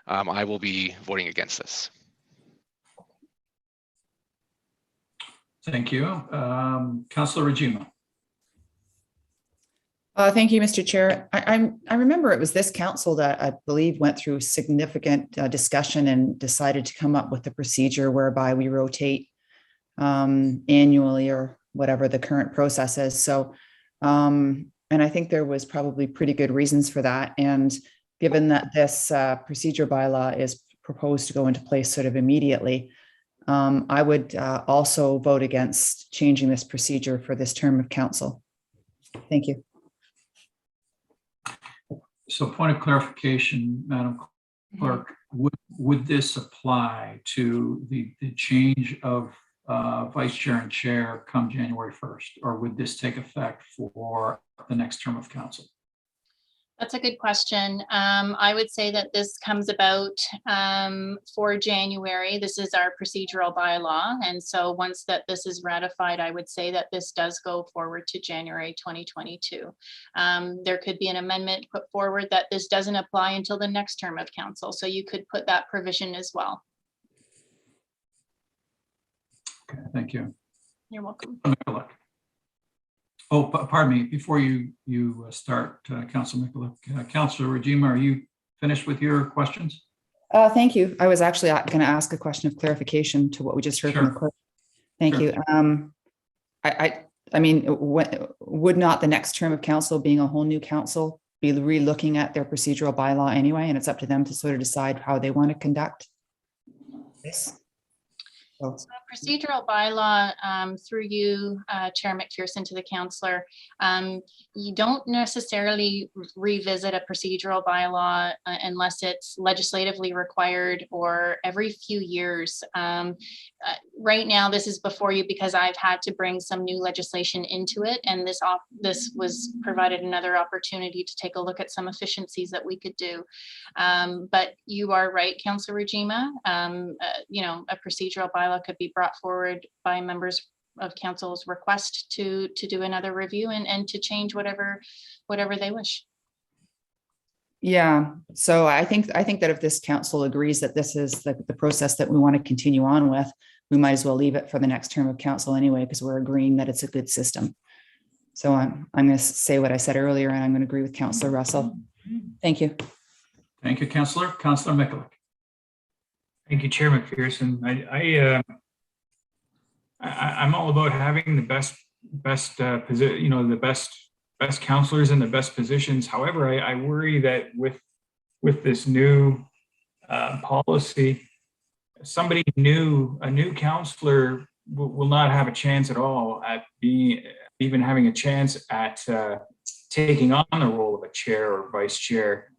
I will be voting against this. Thank you. Councilor Regima. Thank you, Mr. Chair. I remember it was this council that I believe went through significant discussion and decided to come up with a procedure whereby we rotate annually, or whatever the current process is. So, and I think there was probably pretty good reasons for that. And given that this procedure bylaw is proposed to go into place sort of immediately, I would also vote against changing this procedure for this term of council. Thank you. So point of clarification, Madam Clerk, would this apply to the change of vice chair and chair come January 1st, or would this take effect for the next term of council? That's a good question. I would say that this comes about for January. This is our procedural bylaw. And so once that this is ratified, I would say that this does go forward to January 2022. There could be an amendment put forward that this doesn't apply until the next term of council. So you could put that provision as well. Okay, thank you. You're welcome. Oh, pardon me, before you start, Councilor Mikulik, Councilor Rajima, are you finished with your questions? Thank you. I was actually going to ask a question of clarification to what we just heard from the clerk. Thank Sure. you. I mean, would not the next term of council, being a whole new council, be re-looking at their procedural bylaw anyway, and it's up to them to sort of decide how they want to conduct this? So, So a procedural bylaw through you, Chair McPherson, to the councillor. You don't necessarily revisit a procedural bylaw unless it's legislatively required or every few years. Right now, this is before you because I've had to bring some new legislation into it, and this was provided another opportunity to take a look at some efficiencies that we could do. But you are right, Councillor Rajima. You know, a procedural bylaw could be brought forward by members of council's request to do another review and to change whatever they wish. yeah, so I think that if this council agrees that this is the process that we want to continue on with, we might as well leave it for the next term of council anyway, because we're agreeing that it's a good system. So I'm going to say what I said earlier, and I'm going to agree with Councillor Russell. Thank you. Thank you, Councillor. Councillor Mikulik. Thank you, Chair McPherson. I'm all about having the best position, you know, the best counselors in the best positions. However, I worry that with this new policy, somebody new, a new counselor will not have a chance at all at even having a chance at taking on the role of a chair or vice chair.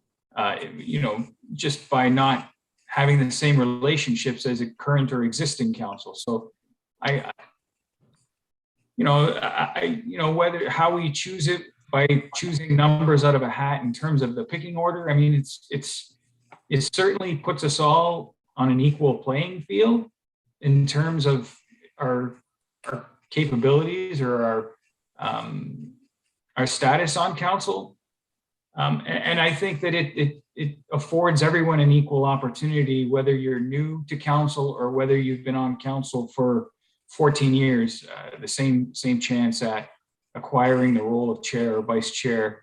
You know, just by not having the same relationships as a current or existing council. So whether how we choose it by choosing numbers out of a hat in terms of the picking order, I mean, it certainly puts us all on an equal playing field in terms of our capabilities or our status on council. And I think that it affords everyone an equal opportunity, whether you're new to council or whether you've been on council for 14 years, the same chance at acquiring the role of chair or vice chair,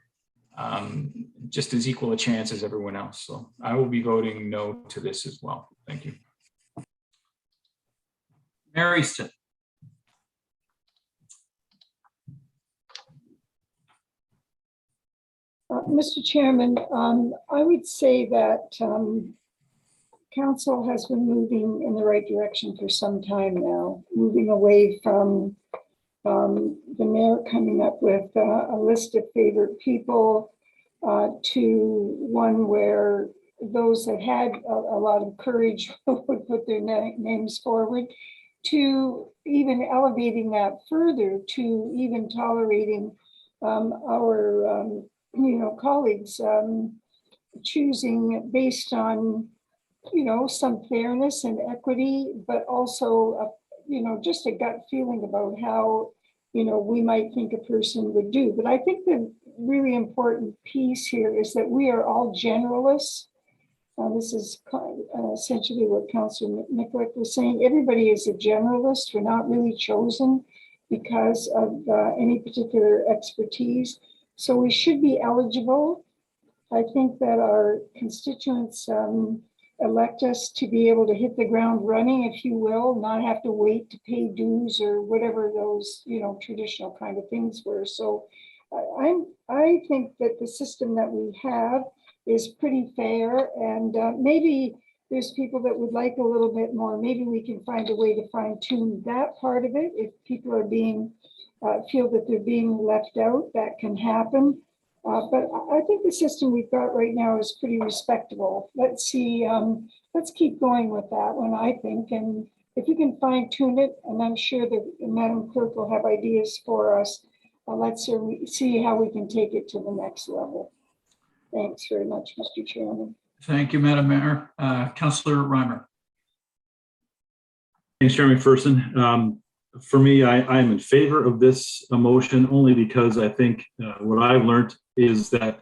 just as equal a chance as everyone else. So I will be voting no to this as well. Thank you. Mary Easton. Mr. Chairman, I would say that council has been moving in the right direction for some time now, moving away from the mayor coming up with a list of favorite people to one where those that had a lot of courage would put their names forward, to even elevating that further, to even tolerating our colleagues choosing based on, some fairness and equity, but also, just a gut feeling about how, we might think a person would do. But I think the really important piece here is that we are all generalists. This is essentially what Councillor Mikulik was saying. Everybody is a generalist. We're not really chosen because of any particular expertise. So we should be eligible. I think that our constituents elect us to be able to hit the ground running, if you will, not have to wait to pay dues or whatever those, traditional kind of things were. So I think that the system that we have is pretty fair, and maybe there's people that would like a little bit more. Maybe we can find a way to fine tune that part of it. If people are feel that they're being left out, that can happen. But I think the system we've got right now is pretty respectable. Let's see, let's keep going with that one, I think. And if you can fine tune it, and I'm sure that Madam Clerk will have ideas for us, let's see how we can take it to the next level. Thanks very much, Mr. Chairman. Thank you, Madam Mayor. Councillor Reimer. Thanks, Chairman McPherson. For me, I am in favor of this motion only because I think what I've learned is that,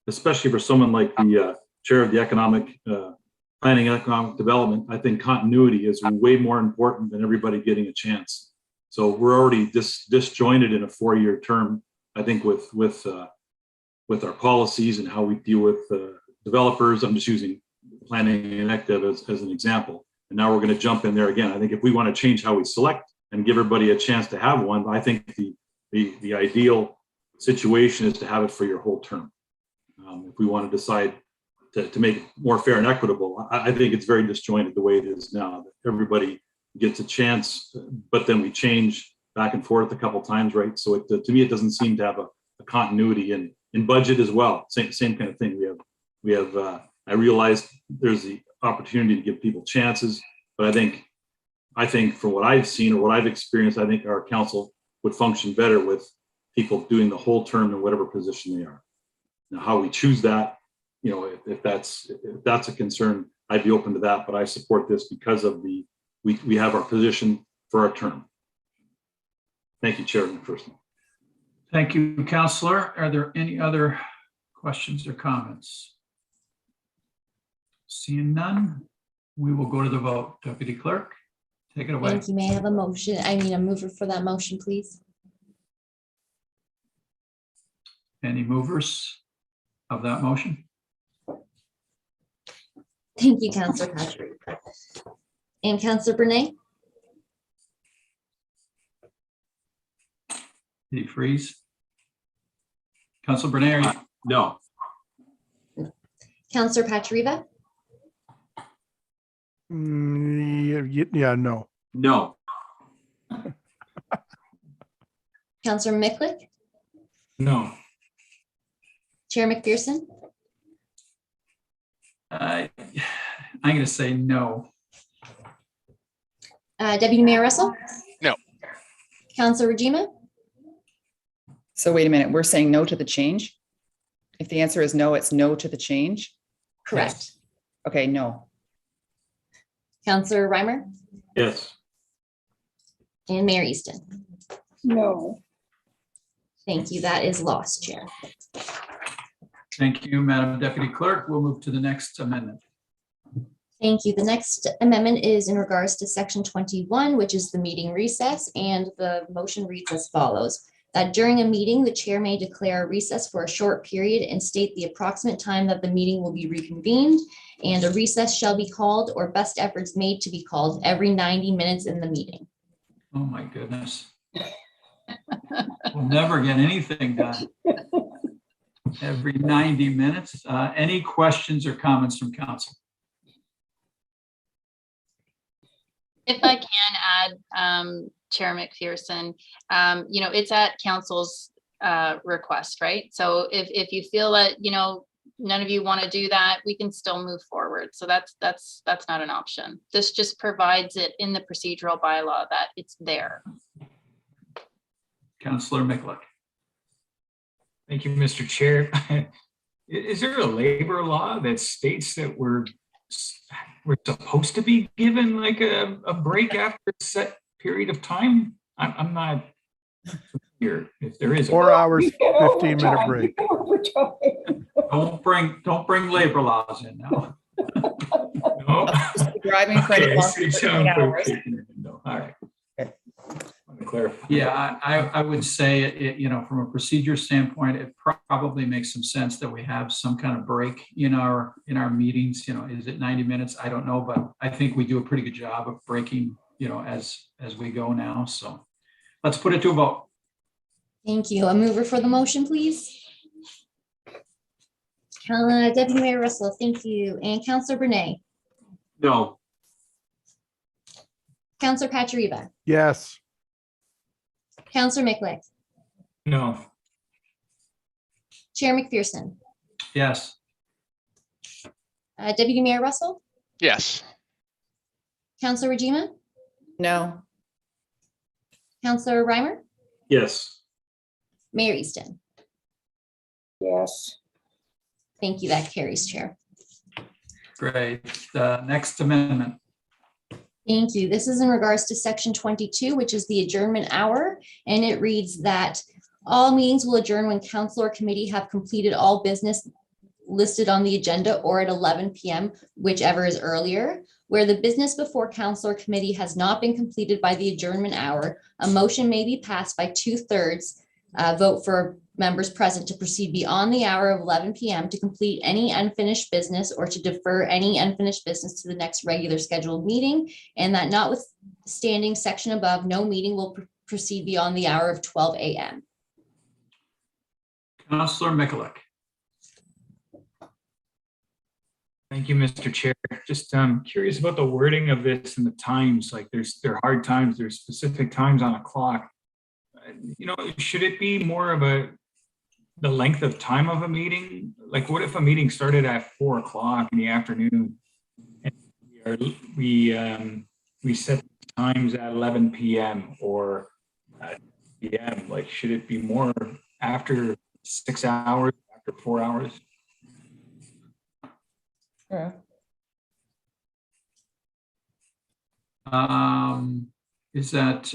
especially for someone like the chair of the Economic Planning and Economic Development, I think continuity is way more important than everybody getting a chance. So we're already disjointed in a 4-year term, I think, with our policies and how we deal with developers. I'm just using planning and active as an example. And now we're going to jump in there again. I think if we want to change how we select and give everybody a chance to have one, I think the ideal situation is to have it for your whole term. If we want to decide to make it more fair and equitable, I think it's very disjointed the way it is now. That everybody gets a chance, but then we change back and forth a couple times, right? So to me, it doesn't seem to have a continuity in budget as well. Same kind of thing. We have. I realize there's the opportunity to give people chances, but I think from what I've seen or what I've experienced, I think our council would function better with people doing the whole term in whatever position they are. Now, how we choose that, if that's a concern, I'd be open to that. But I support this because of we have our position for our term. Thank you, Chairman McPherson. Thank you, Councillor. Are there any other questions or comments? Seeing none, we will go to the vote. Deputy Clerk, take it away. Thank you. May I have a motion? I mean, a mover for that motion, please. Any movers of that motion? Thank you, Councillor Patrick. And Councillor Brunei? Did he freeze? Councillor Brunei, are you? No. Councillor Patriva? Yeah, no. No. Councillor Micklick? No. Chair McPherson? I'm going to say no. Deputy Mayor Russell? No. Councillor Regima? So wait a minute, we're saying no to the change? If the answer is no, it's no to the change? Correct. Okay, no. Councillor Reimer? Yes. And Mayor Easton? No. Thank you. That is lost, Chair. Thank you, Madam Deputy Clerk. We'll move to the next amendment. Thank you. The next amendment is in regards to section 21, which is the meeting recess, and the motion reads as follows. That during a meeting, the chair may declare a recess for a short period and state the approximate time that the meeting will be reconvened, and a recess shall be called or best efforts made to be called every 90 minutes in the meeting. Oh, my goodness. We'll never get anything done. Every 90 minutes. Any questions or comments from council? If I can add, Chair McPherson, it's at council's request, right? So if you feel that, none of you want to do that, we can still move forward. So that's not an option. This just provides it in the procedural bylaw that it's there. Councillor Micklick. Thank you, Mr. Chair. Is there a labor law that states that we're supposed to be given like a break after a set period of time? I'm not here if there is. 4 hours, We get 15-minute break. overtime. Don't bring labor laws in now. No? Driving for Okay, any longer city than town 8 clerk hours. taking it. No, all right. Okay. Want to clarify. Yeah, I would say, from a procedure standpoint, it probably makes some sense that we have some kind of break in our meetings. Is it 90 minutes? I don't know, but I think we do a pretty good job of breaking, as we go now. So let's put it to a vote. Thank you. A mover for the motion, please. Deputy Mayor Russell, thank you. And Councillor Brunei? No. Councillor Patriva? Yes. Councillor Micklick? No. Chair McPherson? Yes. Deputy Mayor Russell? Yes. Councillor Regima? No. Councillor Reimer? Yes. Mayor Easton? Yes. Thank you. That carries, Chair. Great. The next amendment. Thank you. This is in regards to section 22, which is the adjournment hour. And it reads that all meetings will adjourn when council or committee have completed all business listed on the agenda or at 11 p.m., whichever is earlier. Where the business before council or committee has not been completed by the adjournment hour, a motion may be passed by 2/3 vote for members present to proceed beyond the hour of 11 p.m. to complete any unfinished business or to defer any unfinished business to the next regular scheduled meeting, and that notwithstanding section above, no meeting will proceed beyond the hour of 12 a.m. Councillor Mikulik. Thank you, Mr. Chair. Just curious about the wording of this and the times. Like there are hard times, there's specific times on a clock. Should it be more of the length of time of a meeting? Like what if a meeting started at 4 o'clock in the afternoon and we set times at 11 p.m. or at p.m. Like should it be more after 6 hours, after 4 hours? Yeah. Is that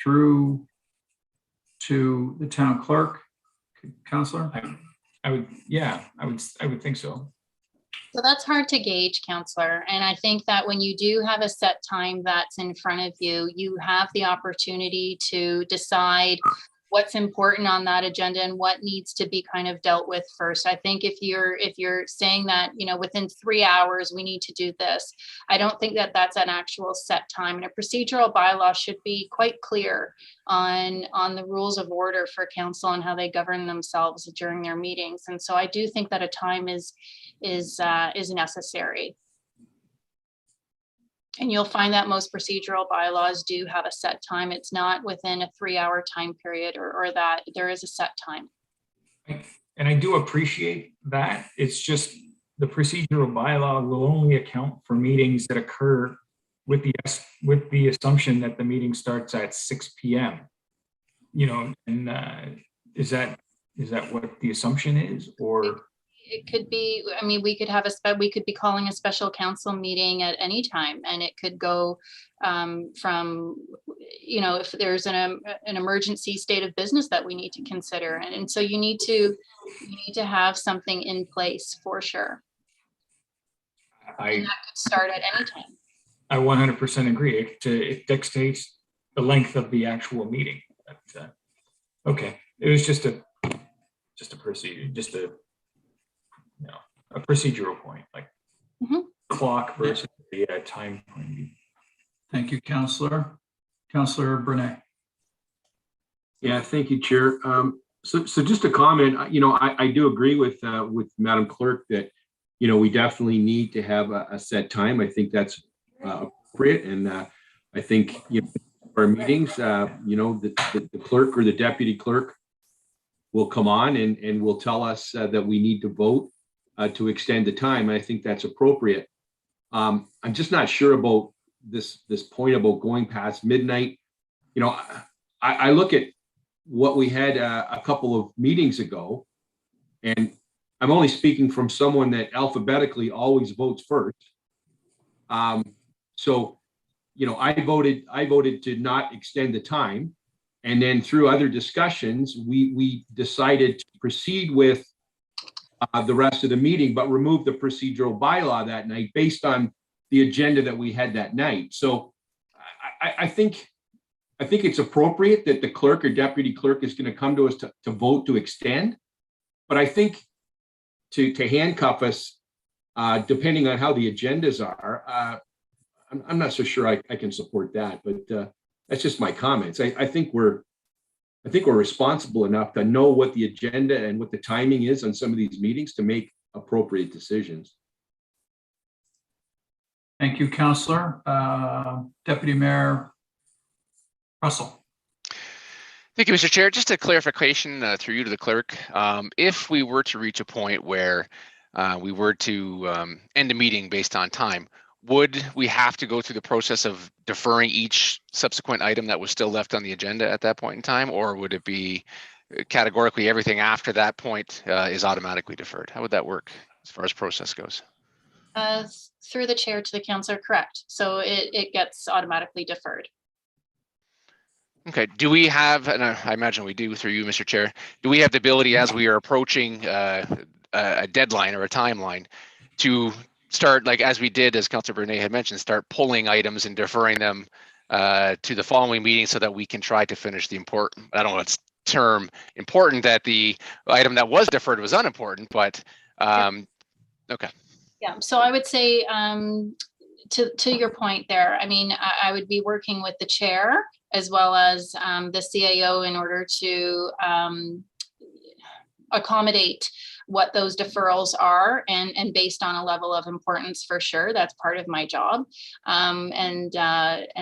through to the town clerk, Councillor? I would think so. So that's hard to gauge, Counselor. And I think that when you do have a set time that's in front of you, you have the opportunity to decide what's important on that agenda and what needs to be kind of dealt with first. I think if you're saying that, within 3 hours, we need to do this, I don't think that that's an actual set time. And a procedural bylaw should be quite clear on the rules of order for council and how they govern themselves during their meetings. And so I do think that a time is necessary. And you'll find that most procedural bylaws do have a set time. It's not within a 3-hour time period or that there is a set time. And I do appreciate that. It's just the procedural bylaw will only account for meetings that occur with the assumption that the meeting starts at 6 p.m. Is that what the assumption is, or? It could be, we could be calling a special council meeting at any time, and it could go from, if there's an emergency state of business that we need to consider. And so you need to have something in place for sure. And that could start at any time. I 100% agree. It dictates the length of the actual meeting. But, okay, it was just a procedure, a procedural point, like clock versus the time point. Thank you, Councillor. Councillor Brunet. Yeah, thank you, Chair. So just a comment, I do agree with Madam Clerk that, we definitely need to have a set time. I think that's appropriate. And I think, our meetings, the clerk or the deputy clerk will come on and will tell us that we need to vote to extend the time. I think that's appropriate. I'm just not sure about this point about going past midnight. I look at what we had a couple of meetings ago, and I'm only speaking from someone that alphabetically always votes first. So, I voted to not extend the time, and then through other discussions, we decided to proceed with the rest of the meeting, but remove the procedural bylaw that night based on the agenda that we had that night. So I think it's appropriate that the clerk or deputy clerk is going to come to us to vote to extend. But I think to handcuff us, depending on how the agendas are, I'm not so sure I can support that. But that's just my comments. I think we're responsible enough to know what the agenda and what the timing is on some of these meetings to make appropriate decisions. Thank you, Councillor. Deputy Mayor Russell. Thank you, Mr. Chair. Just a clarification through you to the clerk. If we were to reach a point where we were to end a meeting based on time, would we have to go through the process of deferring each subsequent item that was still left on the agenda at that point in time, or would it be categorically everything after that point is automatically deferred. How would that work as far as process goes? Through the chair to the councillor, correct. So it gets automatically deferred. Okay, do we have, and I imagine we do through you, Mr. Chair, do we have the ability as we are approaching a deadline or a timeline to start, like as we did, as Councillor Bernay had mentioned, start pulling items and deferring them to the following meeting so that we can try to finish the important, I don't know what's term important, that the item that was deferred was unimportant, but okay. Yeah, so I would say to your point there, I mean, I would be working with the chair as well as the CAO in order to accommodate what those deferrals are and based on a level of importance for sure. That's part of my job. And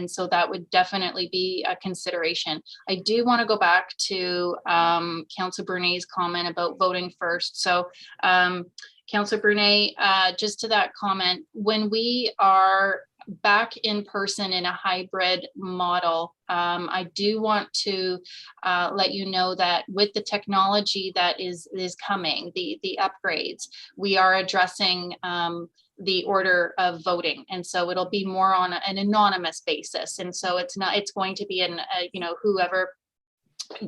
so that would definitely be a consideration. I do want to go back to Councillor Bernay's comment about voting first. So Councillor Bernay, just to that comment, when we are back in person in a hybrid model, I do want to let you know that with the technology that is coming, the upgrades, we are addressing the order of voting, and so it'll be more on an anonymous basis, and so it's going to be whoever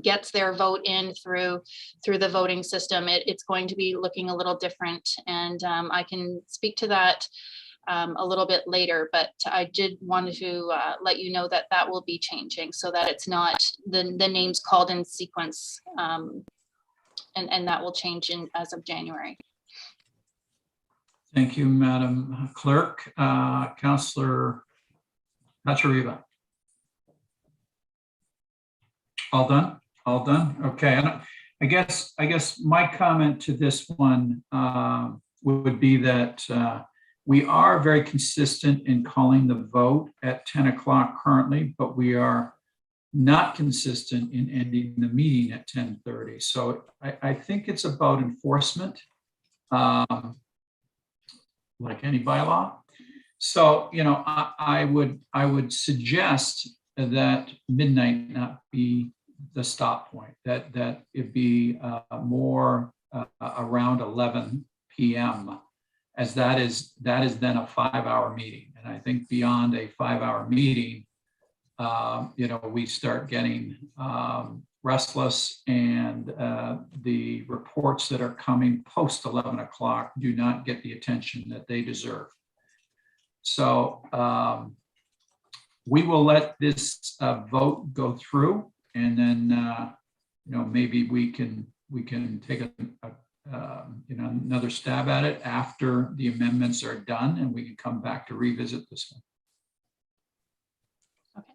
gets their vote in through the voting system, it's going to be looking a little different, and I can speak to that a little bit later, but I did want to let you know that will be changing so that it's not the names called in sequence, and that will change as of January. Thank you, Madam Clerk. Councillor Nachariva. All done? All done? Okay. And I guess my comment to this one would be that we are very consistent in calling the vote at 10 o'clock currently, but we are not consistent in ending the meeting at 10:30. So I think it's about enforcement, like any bylaw. So, I would suggest that midnight not be the stop point, that it be more around 11 p.m. as that is then a 5-hour meeting. And I think beyond a 5-hour meeting, we start getting restless, and the reports that are coming post 11 o'clock do not get the attention that they deserve. So we will let this vote go through, and then maybe we can take another stab at it after the amendments are done, and we can come back to revisit this one. Okay.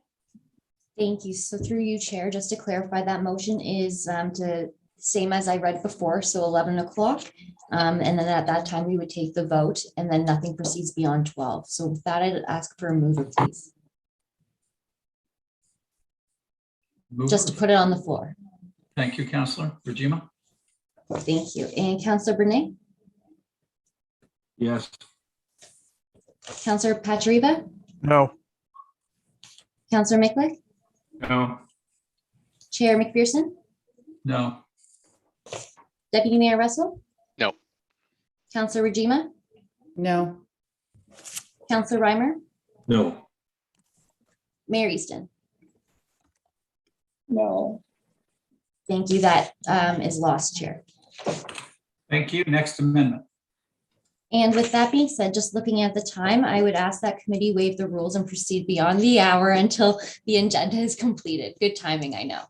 Thank you. So through you, Chair, just to clarify, that motion is to same as I read before, so 11 o'clock. And then at that time, we would take the vote, and then nothing proceeds beyond 12. So with that, I'd ask for a mover, please. Just to put it on the floor. Thank you, Councillor Rajima. Thank you. And Councillor Bernay? Yes. Councillor Pachariva? No. Councillor Miklick? No. Chair McPherson? No. Deputy Mayor Russell? No. Councillor Rajima? No. Councillor Reimer? No. Mayor Easton? No. Thank you. That is lost, Chair. Thank you. Next amendment. And with that being said, just looking at the time, I would ask that committee waive the rules and proceed beyond the hour until the agenda is completed. Good timing, I know.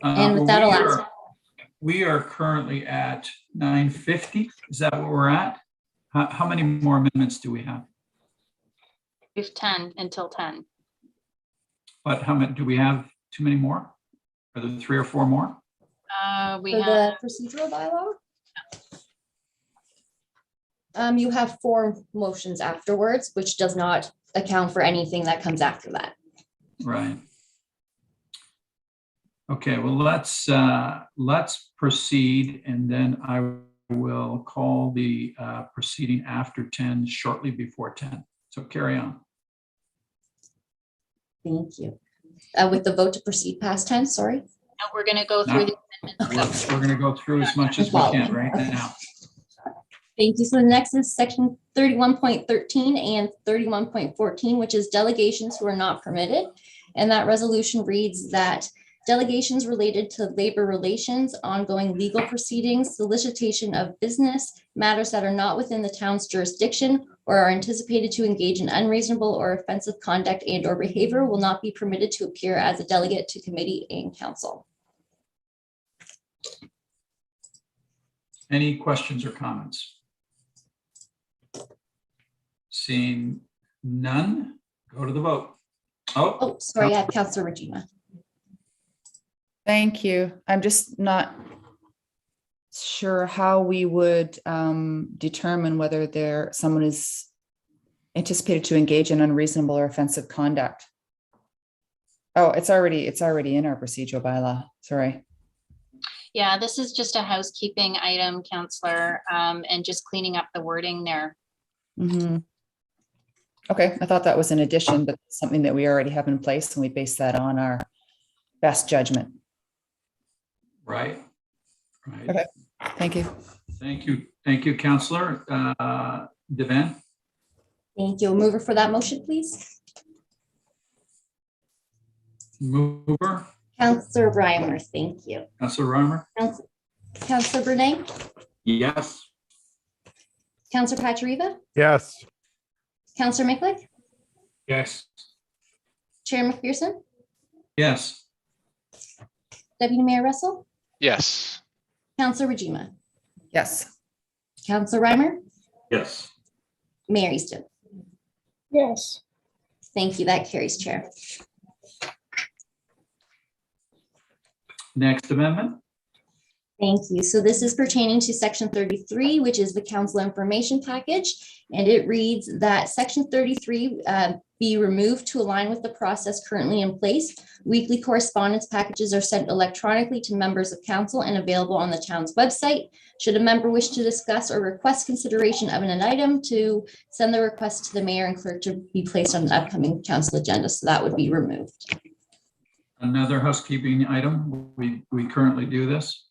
And with that, I'll ask. We are currently at 9:50. Is that where we're at? How many more amendments do we have? We have 10 until 10. But how many, do we have too many more? Are there 3 or 4 more? We For have the procedural bylaw? You have 4 motions afterwards, which does not account for anything that comes after that. Right. Okay, well, let's proceed, and then I will call the proceeding after 10 shortly before 10. So carry on. Thank you. With the vote to proceed past 10, sorry. And we're going to go through the amendments. We're going to go through as much as we can right now. Thank you. So the next is section 31.13 and 31.14, which is delegations who are not permitted. And that resolution reads that delegations related to labor relations, ongoing legal proceedings, solicitation of business, matters that are not within the town's jurisdiction or are anticipated to engage in unreasonable or offensive conduct and or behavior will not be permitted to appear as a delegate to committee and council. Any questions or comments? Seeing none, go to the vote. Oh, sorry, I have Councilor Regina. Thank you. I'm just not sure how we would determine whether someone is anticipated to engage in unreasonable or offensive conduct. Oh, it's already in our procedural bylaw. Sorry. Yeah, this is just a housekeeping item, Counselor, and just cleaning up the wording there. Mhm. Okay, I thought that was an addition, but something that we already have in place, and we base that on our best judgment. Right. Right. Okay. Thank you. Thank you. Thank you, Counselor. Devan? Thank you. Mover for that motion, please. Mover? Councilor Reimer, thank you. Counselor Reimer? Councilor Brunei? Yes. Councilor Patriva? Yes. Councilor Micklick? Yes. Chair McPherson? Yes. Deputy Mayor Russell? Yes. Councilor Regina? Yes. Councilor Reimer? Yes. Mayor Easton? Yes, Thank you. That carries, Chair. Next amendment? Thank you. So this is pertaining to section 33, which is the council information package. And it reads that section 33 be removed to align with the process currently in place. Weekly correspondence packages are sent electronically to members of council and available on the town's website. Should a member wish to discuss or request consideration of an item, to send the request to the mayor and clerk to be placed on the upcoming council agenda. So that would be removed. Another housekeeping item. We currently do this.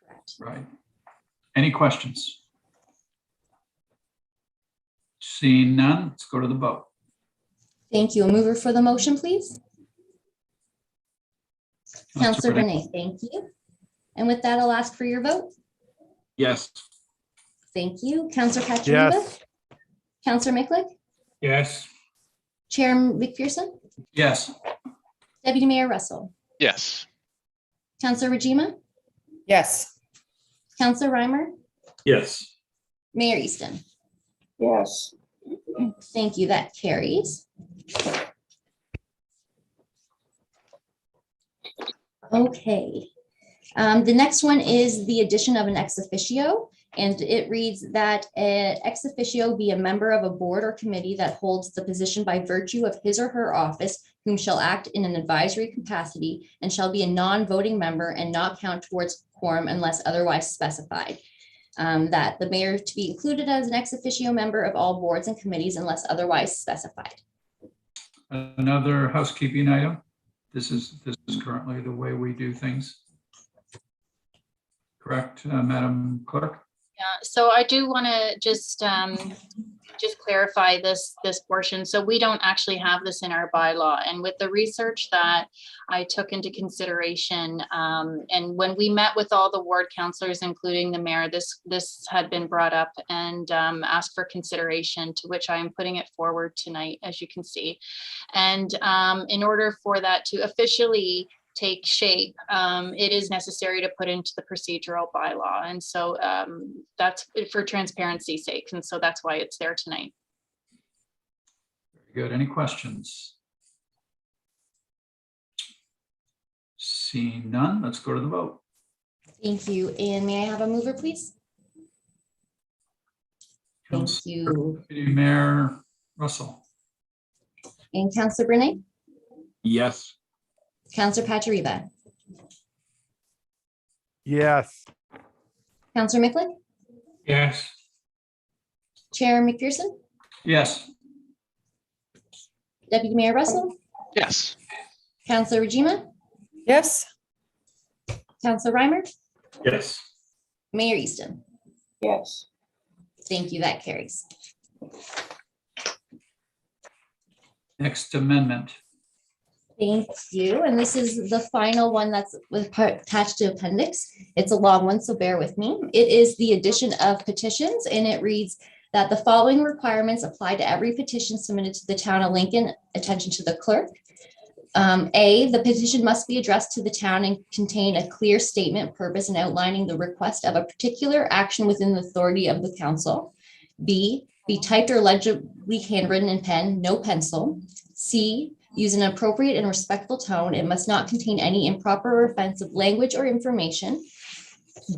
Correct. Right. Any questions? Seeing none, let's go to the vote. Thank you. A mover for the motion, please. Councilor Renee, thank you. And with that, I'll ask for your vote. Yes. Thank you. Councilor Patriva? Yes. Councilor Micklick? Yes. Chair McPherson? Yes. Deputy Mayor Russell? Yes. Councilor Regina? Yes. Councilor Reimer? Yes. Mayor Easton? yes, Thank you. That carries. Okay. The next one is the addition of an ex officio, and it reads that an ex officio be a member of a board or committee that holds the position by virtue of his or her office, whom shall act in an advisory capacity and shall be a non-voting member and not count towards quorum unless otherwise specified. That the mayor to be included as an ex officio member of all boards and committees unless otherwise specified. Another housekeeping item. This is currently the way we do things. Correct, Madam Clerk? Yeah, so I do want to just clarify this portion. So we don't actually have this in our bylaw, and with the research that I took into consideration, and when we met with all the ward councillors, including the mayor, this had been brought up and asked for consideration, to which I am putting it forward tonight, as you can see. And in order for that to officially take shape, it is necessary to put into the procedural bylaw. And so that's for transparency's sake. And so that's why it's there tonight. Very good. Any questions? Seeing none, let's go to the vote. Thank you. And may I have a mover, please? Thank you. Deputy Mayor Russell. And Councilor Brunei? Yes. Councilor Patriva? Yes. Councilor Micklick? Yes. Chair McPherson? Yes. Deputy Mayor Russell? Yes. Councilor Regina? Yes. Counselor Reimer, Yes. Mayor Easton. Yes. Thank you. That carries. Next amendment. Thank you. And this is the final one that's attached to appendix. It's a long one, so bear with me. It is the addition of petitions, and it reads that the following requirements apply to every petition submitted to the town of Lincoln. Attention to the clerk. A, the petition must be addressed to the town and contain a clear statement, purpose, and outlining the request of a particular action within the authority of the council. B, be typed or legibly handwritten in pen, no pencil. C, use an appropriate and respectful tone. It must not contain any improper or offensive language or information.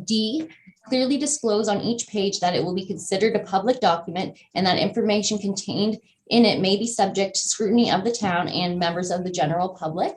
D, clearly disclose on each page that it will be considered a public document and that information contained in it may be subject to scrutiny of the town and members of the general public.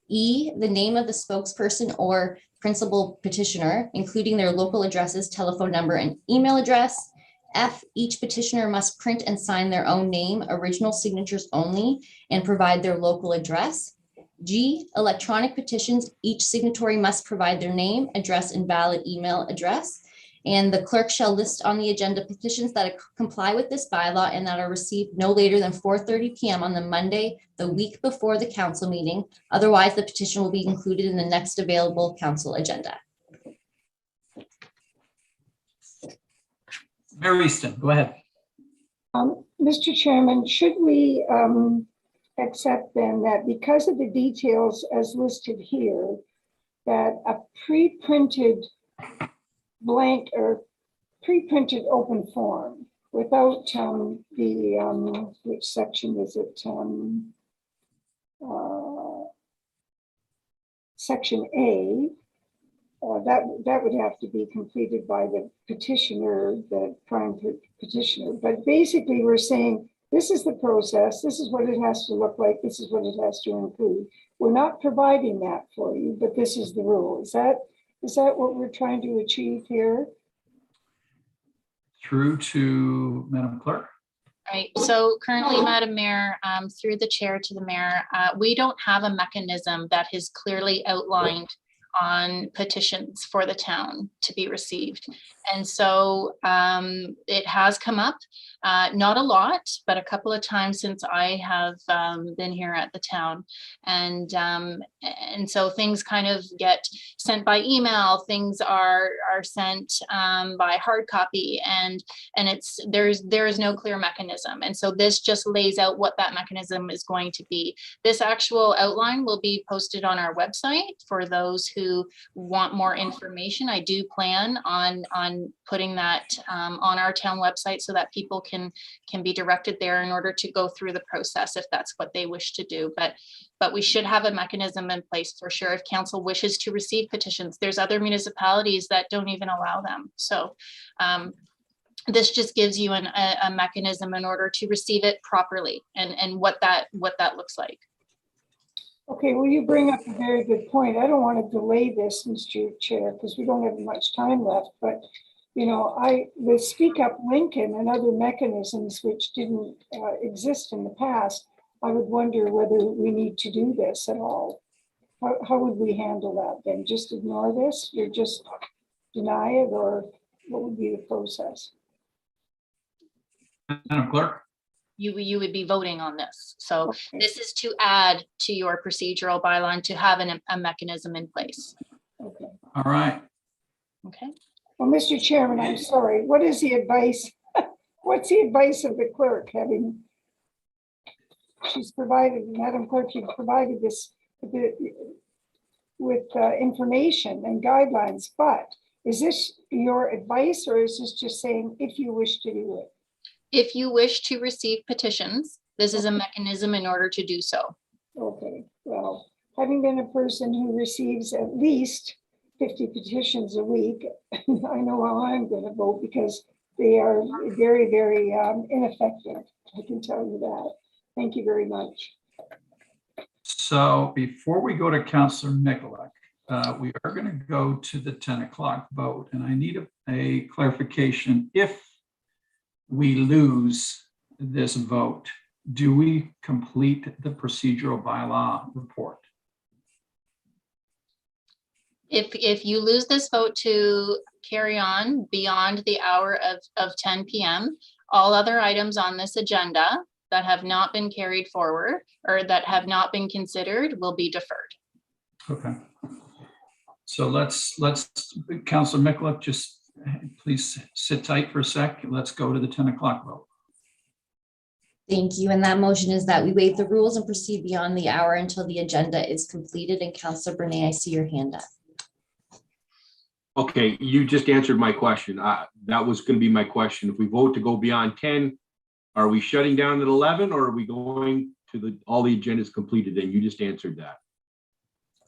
E, the name of the spokesperson or principal petitioner, including their local addresses, telephone number, and email address. F, each petitioner must print and sign their own name, original signatures only, and provide their local address. G, electronic petitions, each signatory must provide their name, address, and valid email address. And the clerk shall list on the agenda petitions that comply with this bylaw and that are received no later than 4:30 p.m. on the Monday, the week before the council meeting. Otherwise, the petition will be included in the next available council agenda. Mayor Easton, go ahead. Mr. Chairman, should we accept then that because of the details as listed here, that a pre-printed blank or pre-printed open form without the, which section is it? Section A, that would have to be completed by the petitioner, the prime petitioner. But basically we're saying, this is the process, this is what it has to look like, this is what it has to include. We're not providing that for you, but this is the rule. Is that what we're trying to achieve here? Through to Madam Clerk. Right, so currently, Madam Mayor, through the chair to the mayor, we don't have a mechanism that is clearly outlined on petitions for the town to be received. And so it has come up, not a lot, but a couple of times since I have been here at the town. And so things kind of get sent by email, things are sent by hard copy, and there is no clear mechanism. And so this just lays out what that mechanism is going to be. This actual outline will be posted on our website for those who want more information. I do plan on putting that on our town website so that people can be directed there in order to go through the process if that's what they wish to do. But we should have a mechanism in place for sure if council wishes to receive petitions. There's other municipalities that don't even allow them. So this just gives you a mechanism in order to receive it properly and what that looks like. Okay, well, you bring up a very good point. I don't want to delay this, Mr. Chair, because we don't have much time left, but you know, the Speak Up Lincoln and other mechanisms which didn't exist in the past, I would wonder whether we need to do this at all. How would we handle that then? Just ignore this or just deny it, or what would be the process? Madam Clerk. You would be voting on this. So okay. This is to add to your procedural bylaw to have a mechanism in place. Okay. All right. Okay. Well, Mr. Chairman, I'm sorry. What is the advice? What's the advice of the clerk? She's provided, Madam Clerk, you've provided this with information and guidelines, but is this your advice or is this just saying if you wish to do it? If you wish to receive petitions, this is a mechanism in order to do so. Okay, well, having been a person who receives at least 50 petitions a week, I know how I'm going to vote because they are very, very ineffective. I can tell you that. Thank you very much. So before we go to Councillor Mikulik, we are going to go to the 10 o'clock vote, and I need a clarification. If we lose this vote, do we complete the procedural bylaw report? If you lose this vote to carry on beyond the hour of 10 p.m., all other items on this agenda that have not been carried forward or that have not been considered will be deferred. Okay. So let's, Councilor Michalek, just please sit tight for a sec. Let's go to the 10 o'clock vote. Thank you. And that motion is that we waive the rules and proceed beyond the hour until the agenda is completed. And Councilor Bernay, I see your hand up. Okay, you just answered my question. That was going to be my question. If we vote to go beyond 10, are we shutting down at 11 or are we going to all the agendas completed? And you just answered that.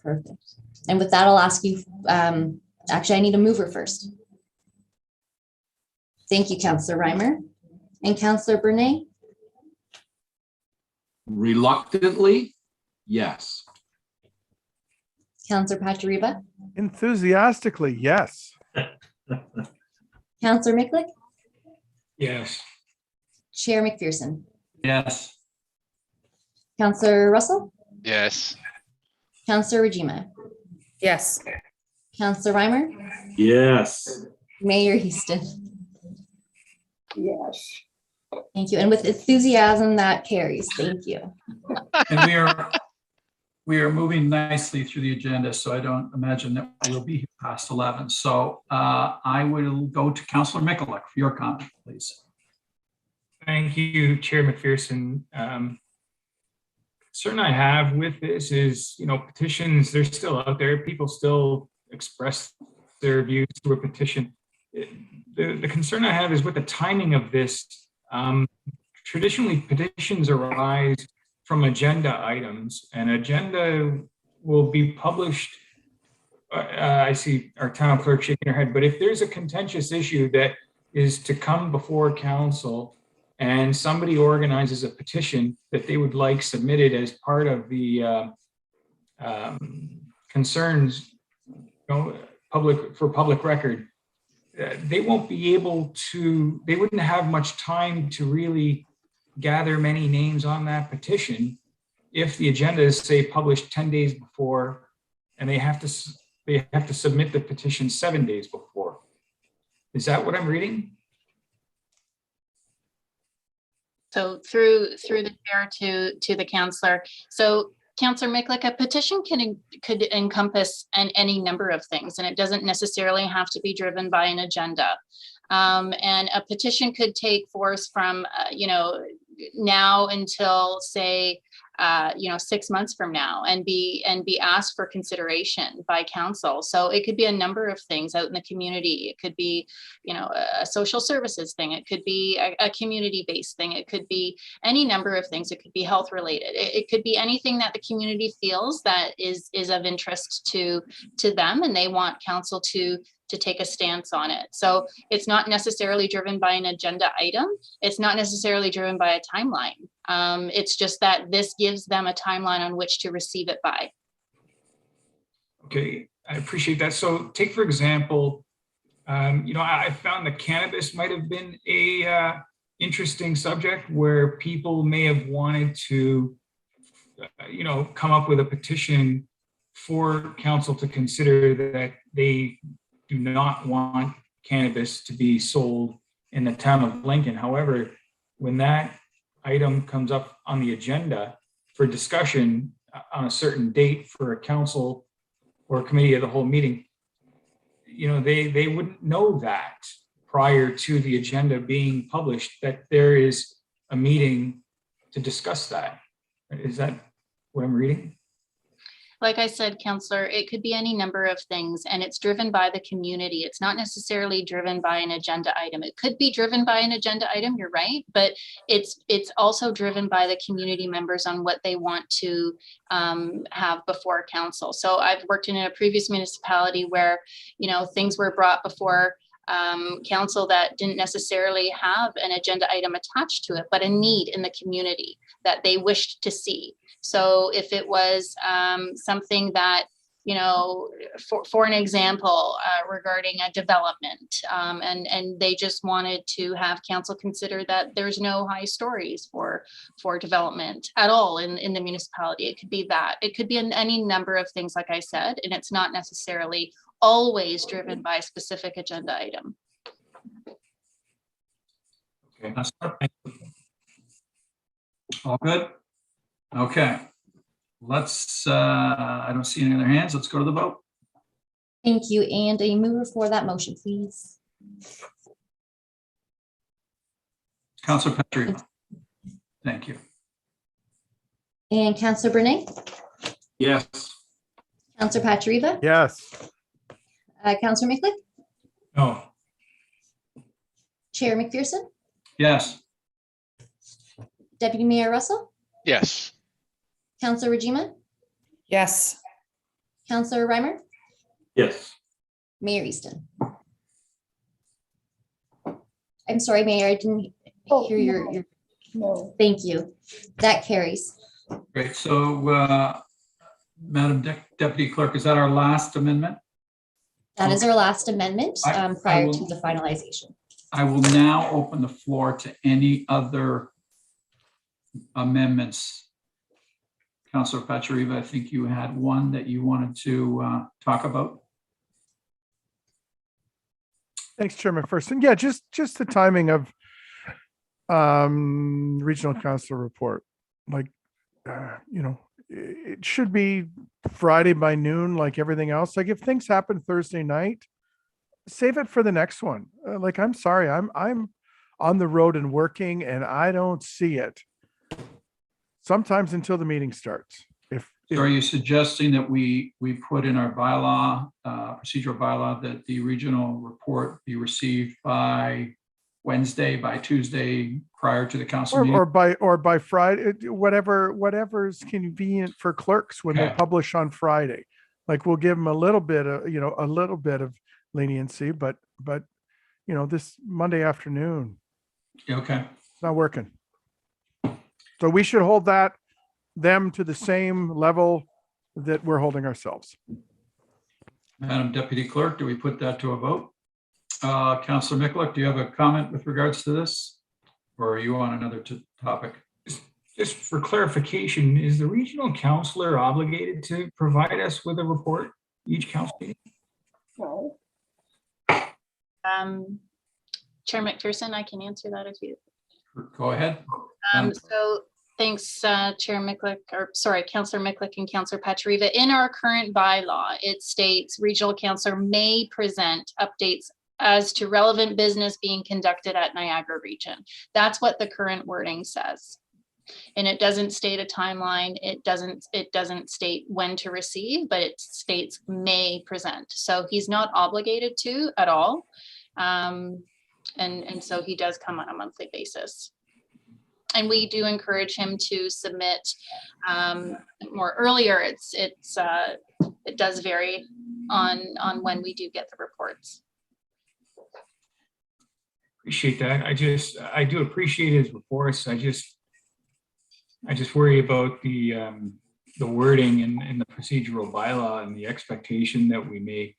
Perfect. And with that, I'll ask you, actually, I need a mover first. Thank you, Councilor Reimer. And Councilor Bernay? Reluctantly, yes. Councilor Patriva? Enthusiastically, yes. Councilor Michalek? Yes. Chair McPherson? Yes. Councilor Russell? Yes. Councilor Rajima? Yes. Councilor Reimer? Yes. Mayor Houston? Yes. Thank you. And with enthusiasm, that carries. Thank you. And we are moving nicely through the agenda, so I don't imagine that we'll be here past 11. So I will go to Councilor Michalek for your comment, please. Thank you, Chair McPherson. Concern I have with this is, petitions, they're still out there. People still express their views through a petition. The concern I have is with the timing of this. Traditionally, petitions arise from agenda items, and agenda will be published. I see our town clerk shaking her head, but if there's a contentious issue that is to come before council and somebody organizes a petition that they would like submitted as part of the concerns, public record, they won't be able to, they wouldn't have much time to really gather many names on that petition if the agenda is, say, published 10 days before and they have to submit the petition 7 days before. Is that what I'm reading? So through the chair to the councillor. So Councillor Michalek, a petition could encompass any number of things, and it doesn't necessarily have to be driven by an agenda. And a petition could take force from now until, say, 6 months from now, and be asked for consideration by council. So it could be a number of things out in the community. It could be, a social services thing. It could be a community-based thing. It could be any number of things. It could be health related. It could be anything that the community feels that is of interest to them, and they want council to take a stance on it. So it's not necessarily driven by an agenda item. It's not necessarily driven by a timeline. It's just that this gives them a timeline on which to receive it by. Okay, I appreciate that. So take, for example, I found that cannabis might have been a interesting subject where people may have wanted to, come up with a petition for council to consider that they do not want cannabis to be sold in the town of Lincoln. However, when that item comes up on the agenda for discussion on a certain date for a council or committee of the whole meeting, they wouldn't know that prior to the agenda being published, that there is a meeting to discuss that. Is that what I'm reading? Like I said, Councillor, it could be any number of things, and it's driven by the community. It's not necessarily driven by an agenda item. It could be driven by an agenda item, you're right, but it's also driven by the community members on what they want to have before council. So I've worked in a previous municipality where, things were brought before council that didn't necessarily have an agenda item attached to it, but a need in the community that they wished to see. So if it was something that for an example, regarding a development. And they just wanted to have council consider that there's no high stories for development at all in the municipality. It could be that. It could be in any number of things, like I said, and it's not necessarily always driven by a specific agenda item. Okay. All good? Okay. Let's, I don't see any other hands. Let's go to the vote. Thank you. And a mover for that motion, please. Councillor Patrick. Thank you. And Councillor Brunei, Yes. Councillor Patriva, Yes. Councillor Mickley, No. Chair McPherson, Yes. Deputy Mayor Russell, Yes. Councillor Rajima, Yes. Councillor Reimer, Yes. Mayor Easton. I'm sorry, Mayor, I didn't Oh, hear your, No, thank you. That carries. Great. So, Madam Deputy Clerk, is that our last amendment? That is our last amendment I prior will- to the finalization. I will now open the floor to any other amendments. Councillor Pachariva, I think you had one that you wanted to talk about. Thanks, Chairman First. Yeah, just the timing of regional council report. Like, it should be Friday by noon, like everything else. Like if things happen Thursday night, save it for the next one. Like, I'm sorry, I'm on the road and working and I don't see it. Sometimes until the meeting starts. So are you suggesting that we put in our bylaw, procedural bylaw, that the regional report be received by Wednesday, by Tuesday, prior to the council meeting? or by Friday, whatever's convenient for clerks when they Okay. publish on Friday. Like we'll give them a little bit of leniency, but this Monday afternoon, Okay. it's not working. So we should hold them to the same level that we're holding ourselves. Madam Deputy Clerk, do we put that to a vote? Councillor Michalek, do you have a comment with regards to this? Or are you on another topic? Just for clarification, is the regional counselor obligated to provide us with a report each council meeting? no. Chair McPherson, I can answer that if you. Go ahead. So thanks, Chair Michalek, or sorry, Councillor Michalek and Councillor Pachariva. In our current bylaw, it states regional counselor may present updates as to relevant business being conducted at Niagara Region. That's what the current wording says. And it doesn't state a timeline. It doesn't state when to receive, but it states may present. So he's not obligated to at all. And so he does come on a monthly basis. And we do encourage him to submit more earlier. It does vary on when we do get the reports. Appreciate that. I do appreciate his reports. I just worry about the wording in the procedural bylaw and the expectation that we may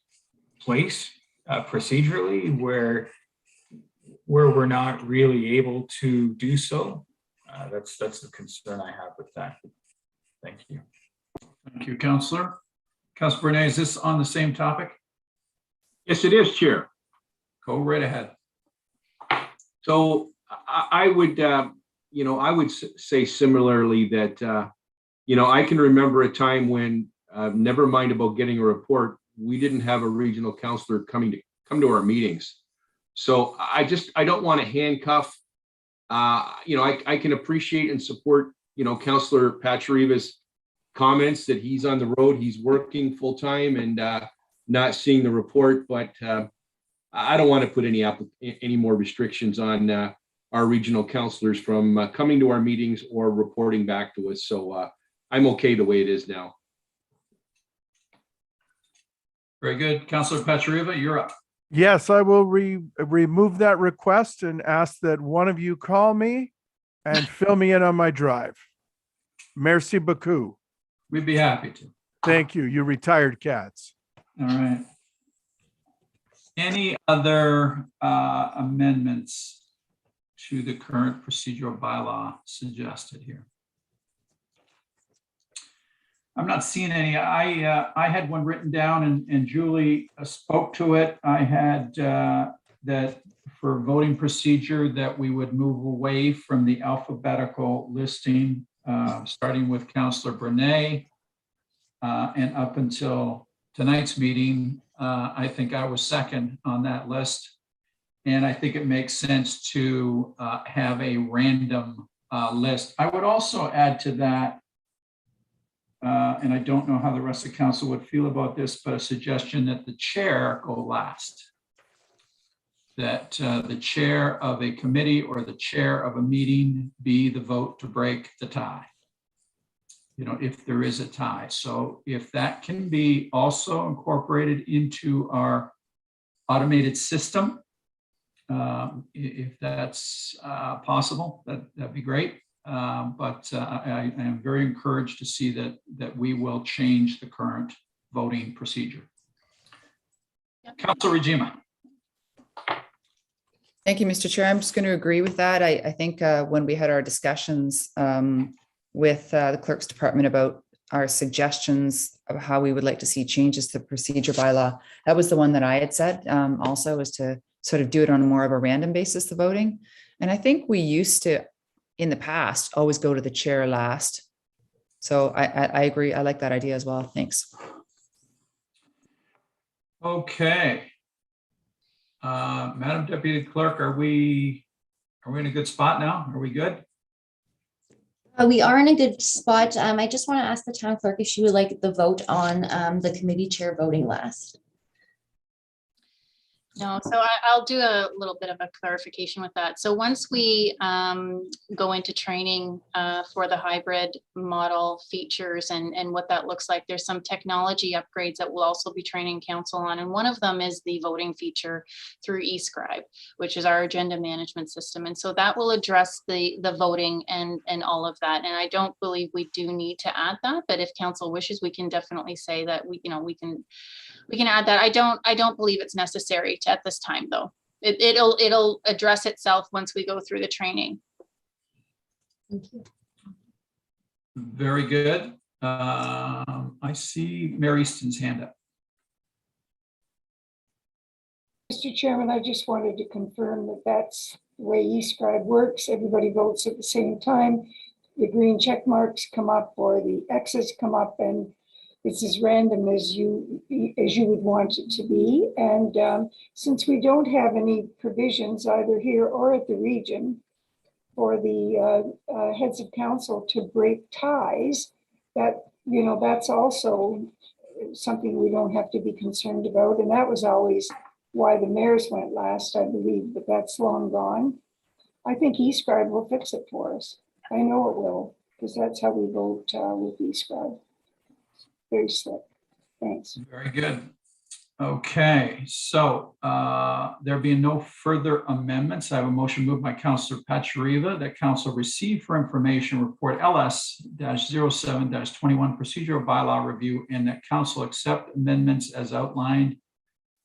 place procedurally where we're not really able to do so. That's the concern I have with that. Thank you. Thank you, Councillor. Councillor Bernay, is this on the same topic? Yes, it is, Chair. Go right ahead. So I would, say similarly that, I can remember a time when, never mind about getting a report, we didn't have a regional counselor come to our meetings. So I don't want to handcuff. I can appreciate and support, Councillor Pachariva's comments that he's on the road, he's working full time and not seeing the report, but I don't want to put any more restrictions on our regional counselors from coming to our meetings or reporting back to us. So I'm okay the way it is now. Very good. Councillor Pachariva, you're up. Yes, I will remove that request and ask that one of you call me and fill me in on my drive. Merci beaucoup. We'd be happy to. Thank you. You retired cats. All right. Any other amendments to the current procedural bylaw suggested here? I'm not seeing any. I had one written down and Julie spoke to it. I had that for voting procedure that we would move away from the alphabetical listing, starting with Councillor Bernay and up until tonight's meeting. I think I was second on that list. And I think it makes sense to have a random list. I would also add to that, and I don't know how the rest of council would feel about this, but a suggestion that the chair go last. That the chair of a committee or the chair of a meeting be the vote to break the tie. You know, if there is a tie. So if that can be also incorporated into our automated system, if that's possible, that'd be great. But I am very encouraged to see that we will change the current voting procedure. Councilor Regima. Thank you, Mr. Chair. I'm just going to agree with that. I think when we had our discussions with the clerk's department about our suggestions of how we would like to see changes to the procedure bylaw, that was the one that I had said also, was to sort of do it on more of a random basis, the voting. And I think we used to, in the past, always go to the chair last. So I agree. I like that idea as well. Thanks. Okay. Madam Deputy Clerk, are we in a good spot now? Are we good? We are in a good spot. I just want to ask the town clerk if she would like the vote on the committee chair voting last. No, so I'll do a little bit of a clarification with that. So once we go into training for the hybrid model features and what that looks like, there's some technology upgrades that we'll also be training council on. And one of them is the voting feature through eScribe, which is our agenda management system. And so that will address the voting and all of that. And I don't believe we do need to add that, but if council wishes, we can definitely say that we can add that. I don't believe it's necessary at this time, though. It'll address itself once we go through the training. Thank you. Very good. I see Mary Easton's hand up. Mr. Chairman, I just wanted to confirm that that's the way eScribe works. Everybody votes at the same time. The green check marks come up or the X's come up, and it's as random as you would want it to be. And since we don't have any provisions either here or at the region for the heads of council to break ties, that's also something we don't have to be concerned about. And that was always why the mayors went last, I believe, but that's long gone. I think eScribe will fix it for us. I know it will, because that's how we vote with eScribe. Very slick. Thanks. Very good. Okay, so there being no further amendments, I have a motion moved by Councillor Pachariva that council receive for information report LS-07-21 procedural bylaw review, and that council accept amendments as outlined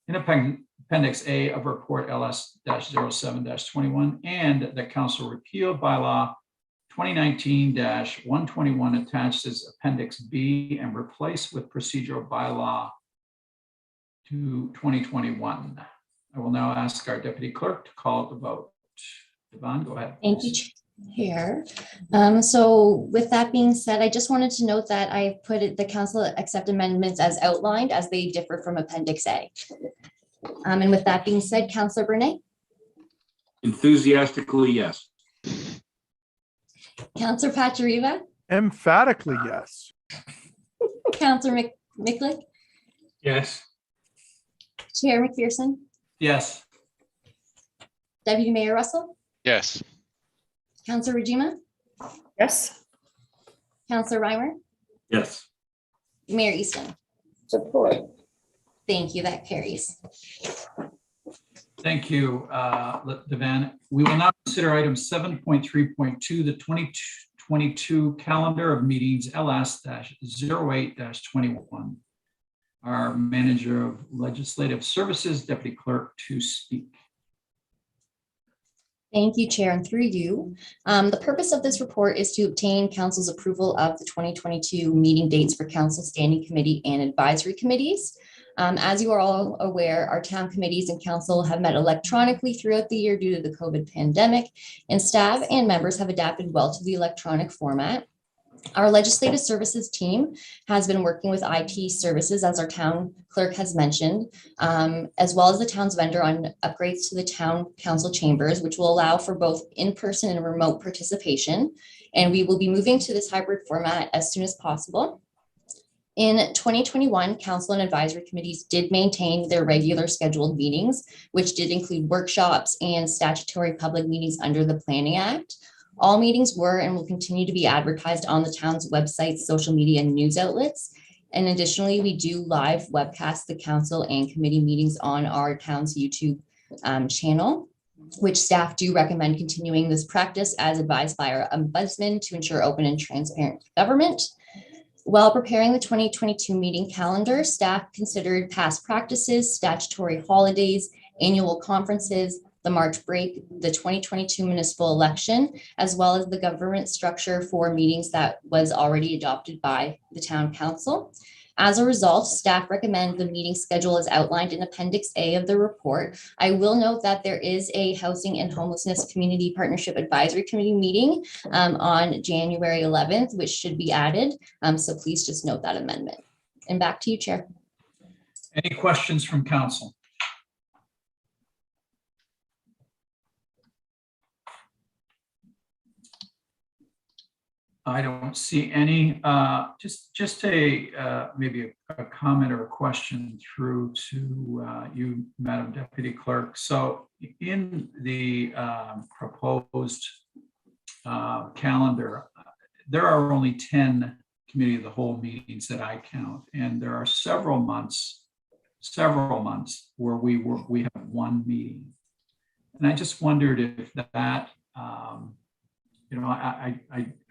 in Appendix A of report LS-07-21, and that council repeal bylaw 2019-121 attached as Appendix B and replace with procedural bylaw to 2021. I will now ask our deputy clerk to call the vote. Yvonne, go ahead. Thank you, Chair. So with that being said, I just wanted to note that I put the council accept amendments as outlined as they differ from Appendix A. And with that being said, Councillor Bernay. Enthusiastically, yes. Councillor Pachariva. Emphatically, yes. Councillor Micklick. Yes. Chair McPherson. Yes. Deputy Mayor Russell. Yes. Councillor Regima. Yes. Councillor Reimer. Yes. Mayor Easton. Support. Thank you. That carries. Thank you, Devan. We will now consider item 7.3.2, the 2022 calendar of meetings, LS-08-21. Our Manager of Legislative Services, Deputy Clerk, to speak. Thank you, Chair, and through you. The purpose of this report is to obtain council's approval of the 2022 meeting dates for council standing committee and advisory committees. As you are all aware, our town committees and council have met electronically throughout the year due to the COVID pandemic, and staff and members have adapted well to the electronic format. Our legislative services team has been working with IT services, as our town clerk has mentioned, as well as the town's vendor on upgrades to the town council chambers, which will allow for both in-person and remote participation. And we will be moving to this hybrid format as soon as possible. In 2021, council and advisory committees did maintain their regular scheduled meetings, which did include workshops and statutory public meetings under the Planning Act. All meetings were and will continue to be advertised on the town's website, social media, and news outlets. And additionally, we do live webcast the council and committee meetings on our town's YouTube channel, which staff do recommend continuing this practice as advised by our ombudsman to ensure open and transparent government. While preparing the 2022 meeting calendar, staff considered past practices, statutory holidays, annual conferences, the March break, the 2022 municipal election, as well as the government structure for meetings that was already adopted by the town council. As a result, staff recommend the meeting schedule as outlined in Appendix A of the report. I will note that there is a Housing and Homelessness Community Partnership Advisory Committee meeting on January 11th, which should be added. So please just note that amendment. And back to you, Chair. Any questions from council? I don't see any. Just a maybe a comment or a question through to you, Madam Deputy Clerk. So in the proposed calendar, there are only 10 committee of the whole meetings that I count, and there are several months where we have one meeting, and I just wondered if that. I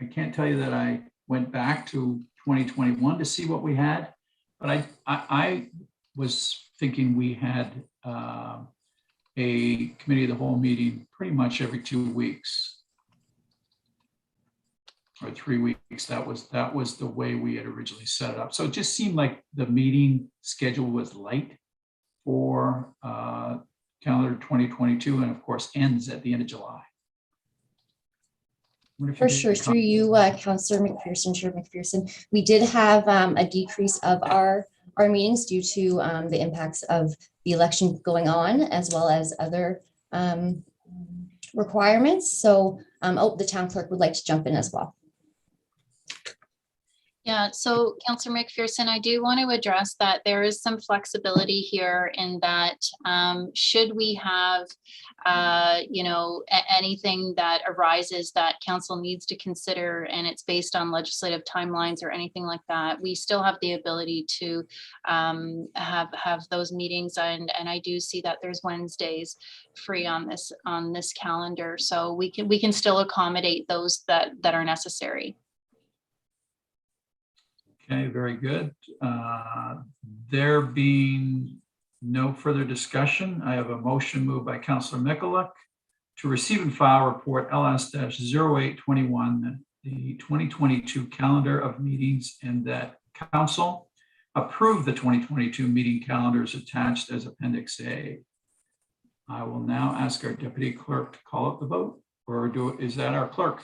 can't tell you that I went back to 2021 to see what we had, but I was thinking we had a committee of the whole meeting pretty much every 2 weeks or 3 weeks. That was the way we had originally set it up. So it just seemed like the meeting schedule was light for calendar 2022, and of course ends at the end of July. For sure, through you, Councillor McPherson, Chair McPherson, we did have a decrease of our meetings due to the impacts of the election going on, as well as other requirements. So, the town clerk would like to jump in as well. Yeah, so Councillor McPherson, I do want to address that there is some flexibility here in that should we have, anything that arises that council needs to consider and it's based on legislative timelines or anything like that, we still have the ability to have those meetings. And I do see that there's Wednesdays free on this calendar. So we can still accommodate those that are necessary. Okay, very good. There being no further discussion, I have a motion moved by Councillor Mikulik to receive and file report LS-0821, the 2022 calendar of meetings, and that council approve the 2022 meeting calendars attached as Appendix A. I will now ask our deputy clerk to call out the vote, or is that our clerk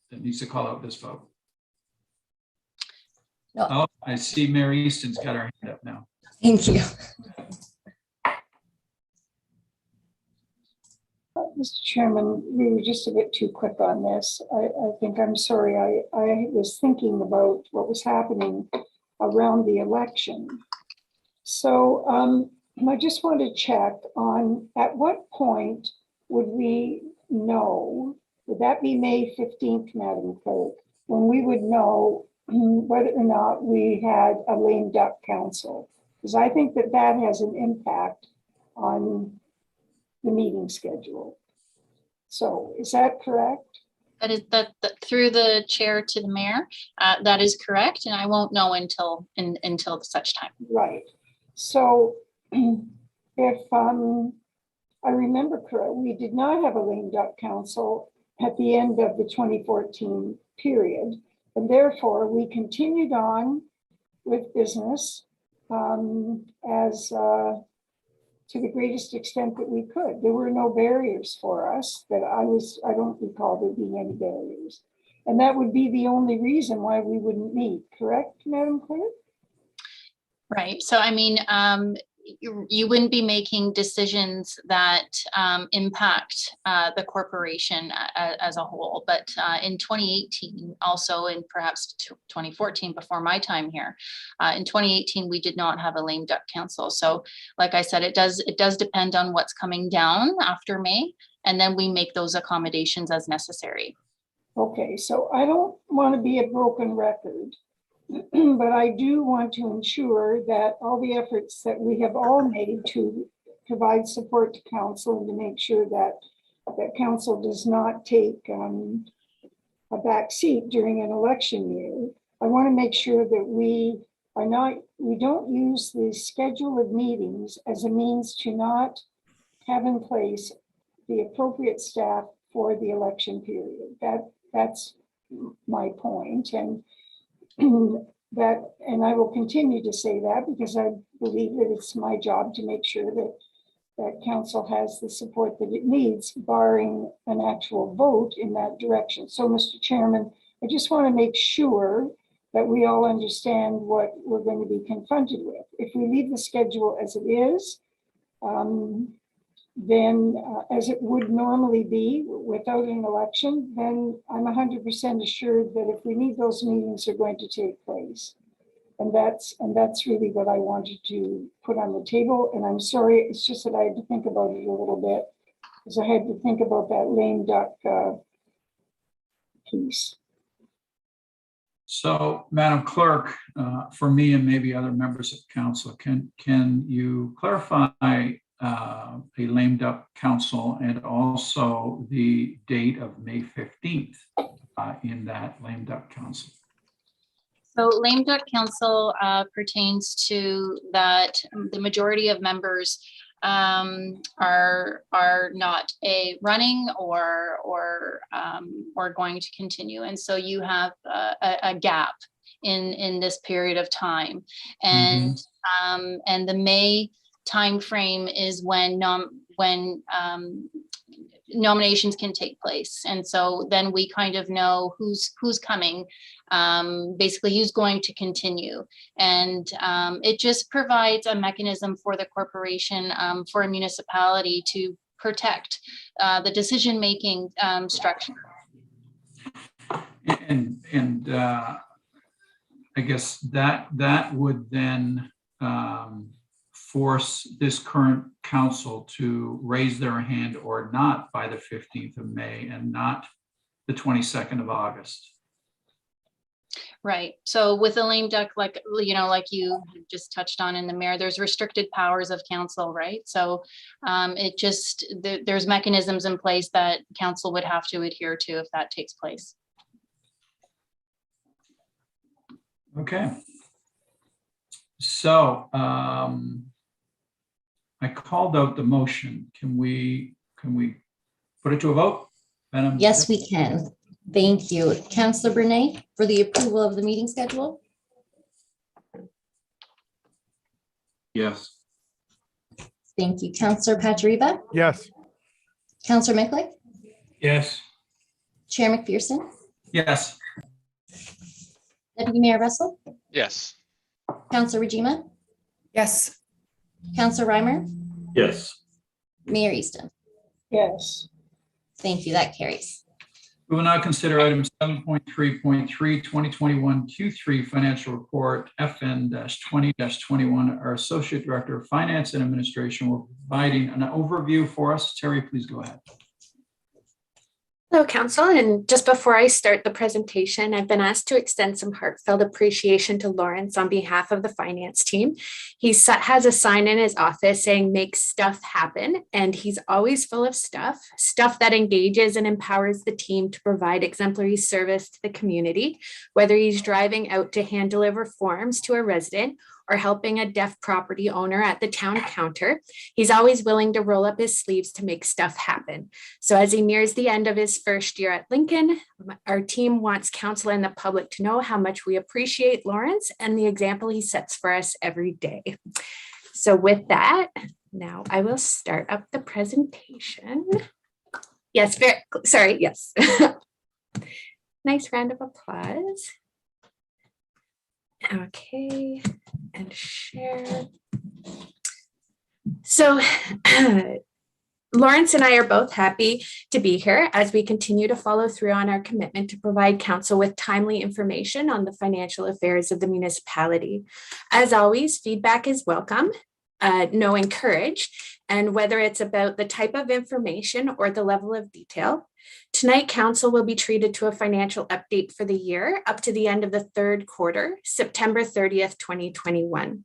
that needs to call out this vote? No. Oh, I see Mary Easton's got her hand up now. Thank you. Mr. Chairman, we were just a bit too quick on this. I think, I'm sorry, I was thinking about what was happening around the election. So I just want to check on at what point would we know, would that be May 15th, Madam Clerk, when we would know whether or not we had a lame duck council? Because I think that has an impact on the meeting schedule. So is that correct? That is through the chair to the mayor. That is correct, and I won't know until such time. Right. So if I remember correctly, we did not have a lame duck council at the end of the 2014 period, and therefore we continued on with business as to the greatest extent that we could. There were no barriers for us that I don't recall there being any barriers. And that would be the only reason why we wouldn't meet, correct, Madam Clerk? Right. So, I mean, you wouldn't be making decisions that impact the corporation as a whole. But in 2018, also in perhaps 2014, before my time here, in 2018, we did not have a lame duck council. So like I said, it does depend on what's coming down after May, and then we make those accommodations as necessary. Okay, so I don't want to be a broken record, but I do want to ensure that all the efforts that we have all made to provide support to council and to make sure that council does not take a back seat during an election year. I want to make sure that we don't use the schedule of meetings as a means to not have in place the appropriate staff for the election period. That's my point. And I will continue to say that because I believe that it's my job to make sure that council has the support that it needs, barring an actual vote in that direction. So, Mr. Chairman, I just want to make sure that we all understand what we're going to be confronted with. If we leave the schedule as it is, then as it would normally be without an election, then I'm 100% assured that if we need those meetings are going to take place. And that's really what I wanted to put on the table. And I'm sorry, it's just that I had to think about it a little bit because I had to think about that lame duck piece. So, Madam Clerk, for me and maybe other members of council, can you clarify a lame duck council and also the date of May 15th in that lame duck council? So lame duck council pertains to that the majority of members are not running or going to continue, and so you have a gap in this period of time, and the May time frame is when nominations can take place, and so then we kind of know who's coming, basically who's going to continue, and it just provides a mechanism for the corporation, for a municipality to protect the decision-making structure. And I guess that would then force this current council to raise their hand or not by the 15th of May and not the 22nd of August. Right. So with a lame duck, like you just touched on in the mayor, there's restricted powers of council, right? So there's mechanisms in place that council would have to adhere to if that takes place. Okay. So I called out the motion. Can we put it to a vote? Madam? Yes, we can. Thank you. Councillor Brunei for the approval of the meeting schedule. Yes. Thank you. Councillor Patriva, Yes. Councillor Micklick, Yes. Chair McPherson, Yes. Deputy Mayor Russell, Yes. Councillor Regima, Yes. Councillor Reimer, Yes. Mayor Easton. Yes. Thank you. That carries. We will now consider item 7.3.3, 2021 Q3 financial report, FN-20-21. Our Associate Director of Finance and Administration will be providing an overview for us. Terry, please go ahead. Hello, Council. And just before I start the presentation, I've been asked to extend some heartfelt appreciation to Lawrence on behalf of the finance team. He has a sign in his office saying, "Make stuff happen." And he's always full of stuff that engages and empowers the team to provide exemplary service to the community, whether he's driving out to hand deliver forms to a resident or helping a deaf property owner at the town counter. He's always willing to roll up his sleeves to make stuff happen. So as he nears the end of his first year at Lincoln, our team wants council and the public to know how much we appreciate Lawrence and the example he sets for us every day. So with that, now I will start up the presentation. Yes, yes. Nice round of applause. Okay, and share. So Lawrence and I are both happy to be here as we continue to follow through on our commitment to provide council with timely information on the financial affairs of the municipality. As always, feedback is welcome, no encouraged, and whether it's about the type of information or the level of detail. Tonight, council will be treated to a financial update for the year up to the end of the third quarter, September 30th, 2021.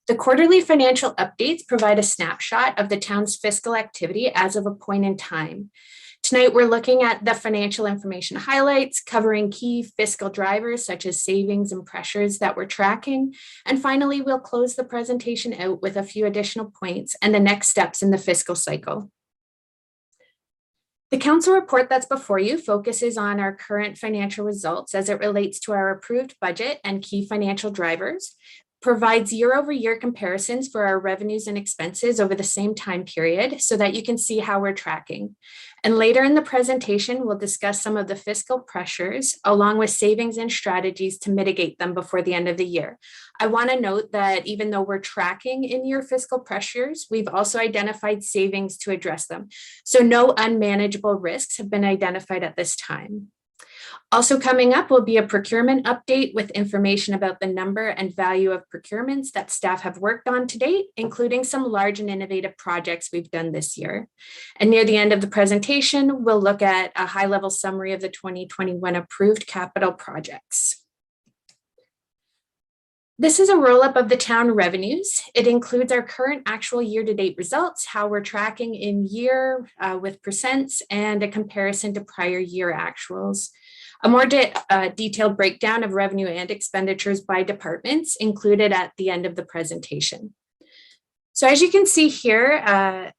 The quarterly financial updates provide a snapshot of the town's fiscal activity as of a point in time. Tonight, we're looking at the financial information highlights, covering key fiscal drivers such as savings and pressures that we're tracking. And finally, we'll close the presentation out with a few additional points and the next steps in the fiscal cycle. The council report that's before you focuses on our current financial results as it relates to our approved budget and key financial drivers, provides year-over-year comparisons for our revenues and expenses over the same time period so that you can see how we're tracking. And later in the presentation, we'll discuss some of the fiscal pressures along with savings and strategies to mitigate them before the end of the year. I want to note that even though we're tracking in-year fiscal pressures, we've also identified savings to address them. So no unmanageable risks have been identified at this time. Also coming up will be a procurement update with information about the number and value of procurements that staff have worked on to date, including some large and innovative projects we've done this year. And near the end of the presentation, we'll look at a high-level summary of the 2021 approved capital projects. This is a roll-up of the town revenues. It includes our current actual year-to-date results, how we're tracking in year with percents, and a comparison to prior year actuals. A more detailed breakdown of revenue and expenditures by departments included at the end of the presentation. So as you can see here,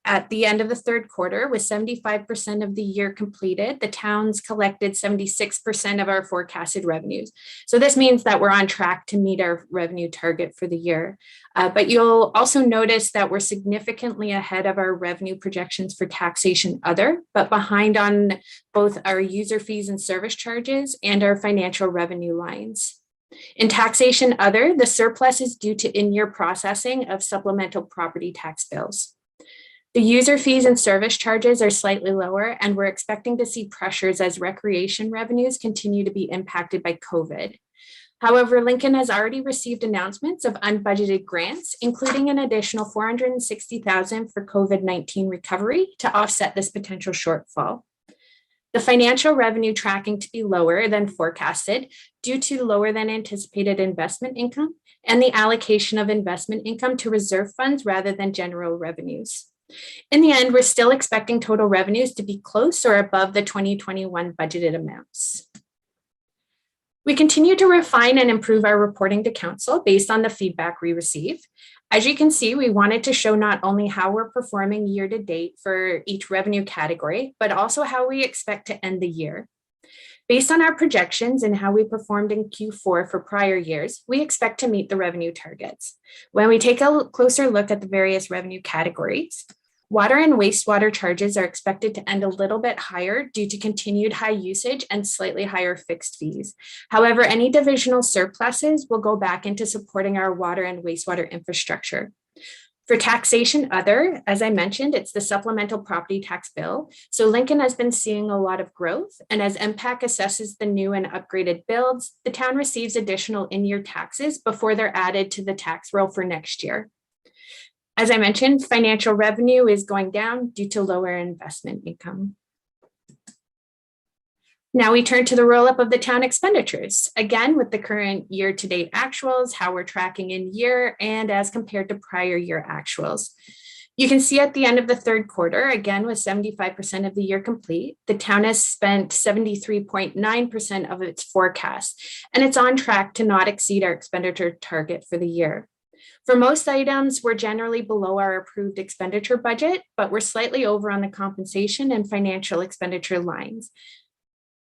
at the end of the third quarter, with 75% of the year completed, the towns collected 76% of our forecasted revenues. So this means that we're on track to meet our revenue target for the year. But you'll also notice that we're significantly ahead of our revenue projections for taxation other, but behind on both our user fees and service charges and our financial revenue lines. In taxation other, the surplus is due to in-year processing of supplemental property tax bills. The user fees and service charges are slightly lower, and we're expecting to see pressures as recreation revenues continue to be impacted by COVID. However, Lincoln has already received announcements of unbudgeted grants, including an additional $460,000 for COVID-19 recovery to offset this potential shortfall. The financial revenue tracking to be lower than forecasted due to lower than anticipated investment income and the allocation of investment income to reserve funds rather than general revenues. In the end, we're still expecting total revenues to be close or above the 2021 budgeted amounts. We continue to refine and improve our reporting to council based on the feedback we receive. As you can see, we wanted to show not only how we're performing year to date for each revenue category, but also how we expect to end the year. Based on our projections and how we performed in Q4 for prior years, we expect to meet the revenue targets. When we take a closer look at the various revenue categories, water and wastewater charges are expected to end a little bit higher due to continued high usage and slightly higher fixed fees. However, any divisional surpluses will go back into supporting our water and wastewater infrastructure. For taxation other, as I mentioned, it's the supplemental property tax bill. So Lincoln has been seeing a lot of growth, and as MPAC assesses the new and upgraded builds, the town receives additional in-year taxes before they're added to the tax roll for next year. As I mentioned, financial revenue is going down due to lower investment income. Now we turn to the roll-up of the town expenditures, again with the current year-to-date actuals, how we're tracking in year and as compared to prior year actuals. You can see at the end of the third quarter, again with 75% of the year complete, the town has spent 73.9% of its forecast, and it's on track to not exceed our expenditure target for the year. For most items, we're generally below our approved expenditure budget, but we're slightly over on the compensation and financial expenditure lines.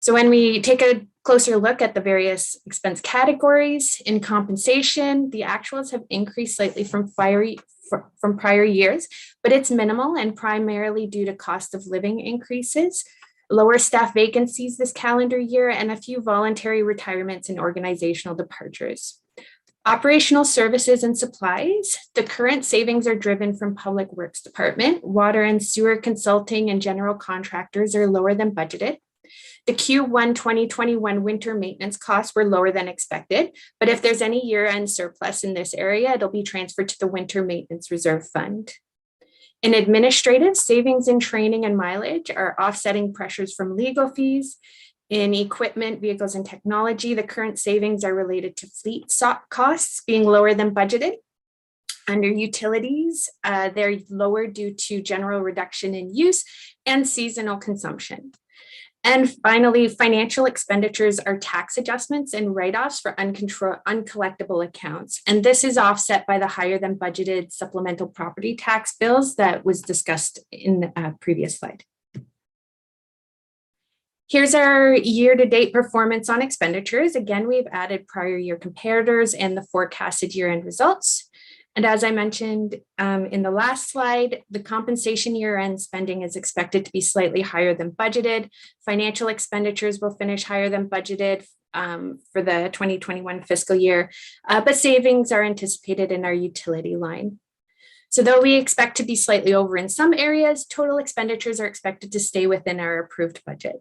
So when we take a closer look at the various expense categories in compensation, the actuals have increased slightly from prior years, but it's minimal and primarily due to cost of living increases, lower staff vacancies this calendar year, and a few voluntary retirements and organizational departures. Operational services and supplies, the current savings are driven from Public Works Department, water and sewer consulting and general contractors are lower than budgeted. The Q1 2021 winter maintenance costs were lower than expected, but if there's any year-end surplus in this area, it'll be transferred to the Winter Maintenance Reserve Fund. In administrative, savings in training and mileage are offsetting pressures from legal fees. In equipment, vehicles, and technology, the current savings are related to fleet costs being lower than budgeted. Under utilities, they're lower due to general reduction in use and seasonal consumption. And finally, financial expenditures are tax adjustments and write-offs for uncollectible accounts. And this is offset by the higher than budgeted supplemental property tax bills that was discussed in a previous slide. Here's our year-to-date performance on expenditures. Again, we've added prior year comparators and the forecasted year-end results. And as I mentioned in the last slide, the compensation year-end spending is expected to be slightly higher than budgeted. Financial expenditures will finish higher than budgeted for the 2021 fiscal year, but savings are anticipated in our utility line. So though we expect to be slightly over in some areas, total expenditures are expected to stay within our approved budget.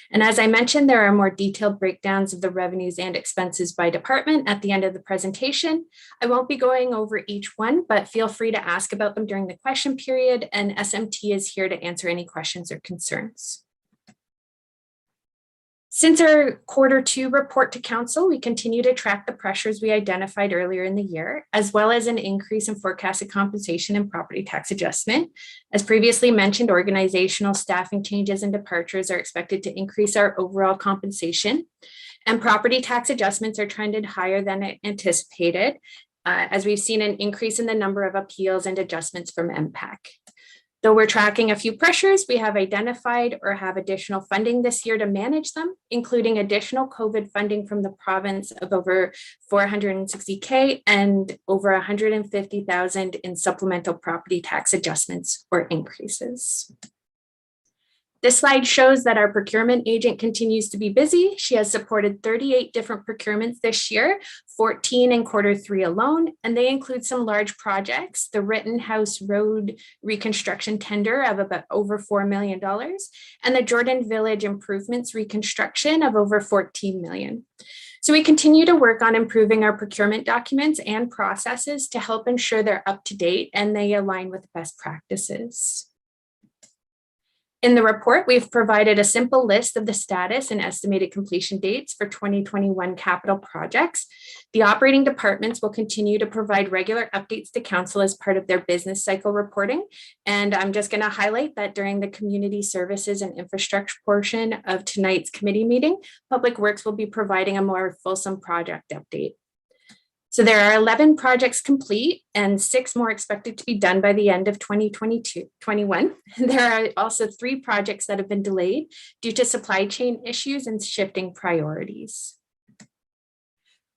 And as I mentioned, there are more detailed breakdowns of the revenues and expenses by department at the end of the presentation. I won't be going over each one, but feel free to ask about them during the question period, and SMT is here to answer any questions or concerns. Since our Q2 report to council, we continue to track the pressures we identified earlier in the year, as well as an increase in forecasted compensation and property tax adjustment. As previously mentioned, organizational staffing changes and departures are expected to increase our overall compensation, and property tax adjustments are trended higher than anticipated, as we've seen an increase in the number of appeals and adjustments from MPAC. Though we're tracking a few pressures, we have identified or have additional funding this year to manage them, including additional COVID funding from the province of over $460K and over $150,000 in supplemental property tax adjustments or increases. This slide shows that our procurement agent continues to be busy. She has supported 38 different procurements this year, 14 in Q3 alone, and they include some large projects, the Rittenhouse Road reconstruction tender of about over $4 million, and the Jordan Village improvements reconstruction of over $14 million. So we continue to work on improving our procurement documents and processes to help ensure they're up to date and they align with best practices. In the report, we've provided a simple list of the status and estimated completion dates for 2021 capital projects. The operating departments will continue to provide regular updates to council as part of their business cycle reporting. And I'm just going to highlight that during the community services and infrastructure portion of tonight's committee meeting, Public Works will be providing a more fulsome project update. So there are 11 projects complete and 6 more expected to be done by the end of 2021. There are also 3 projects that have been delayed due to supply chain issues and shifting priorities.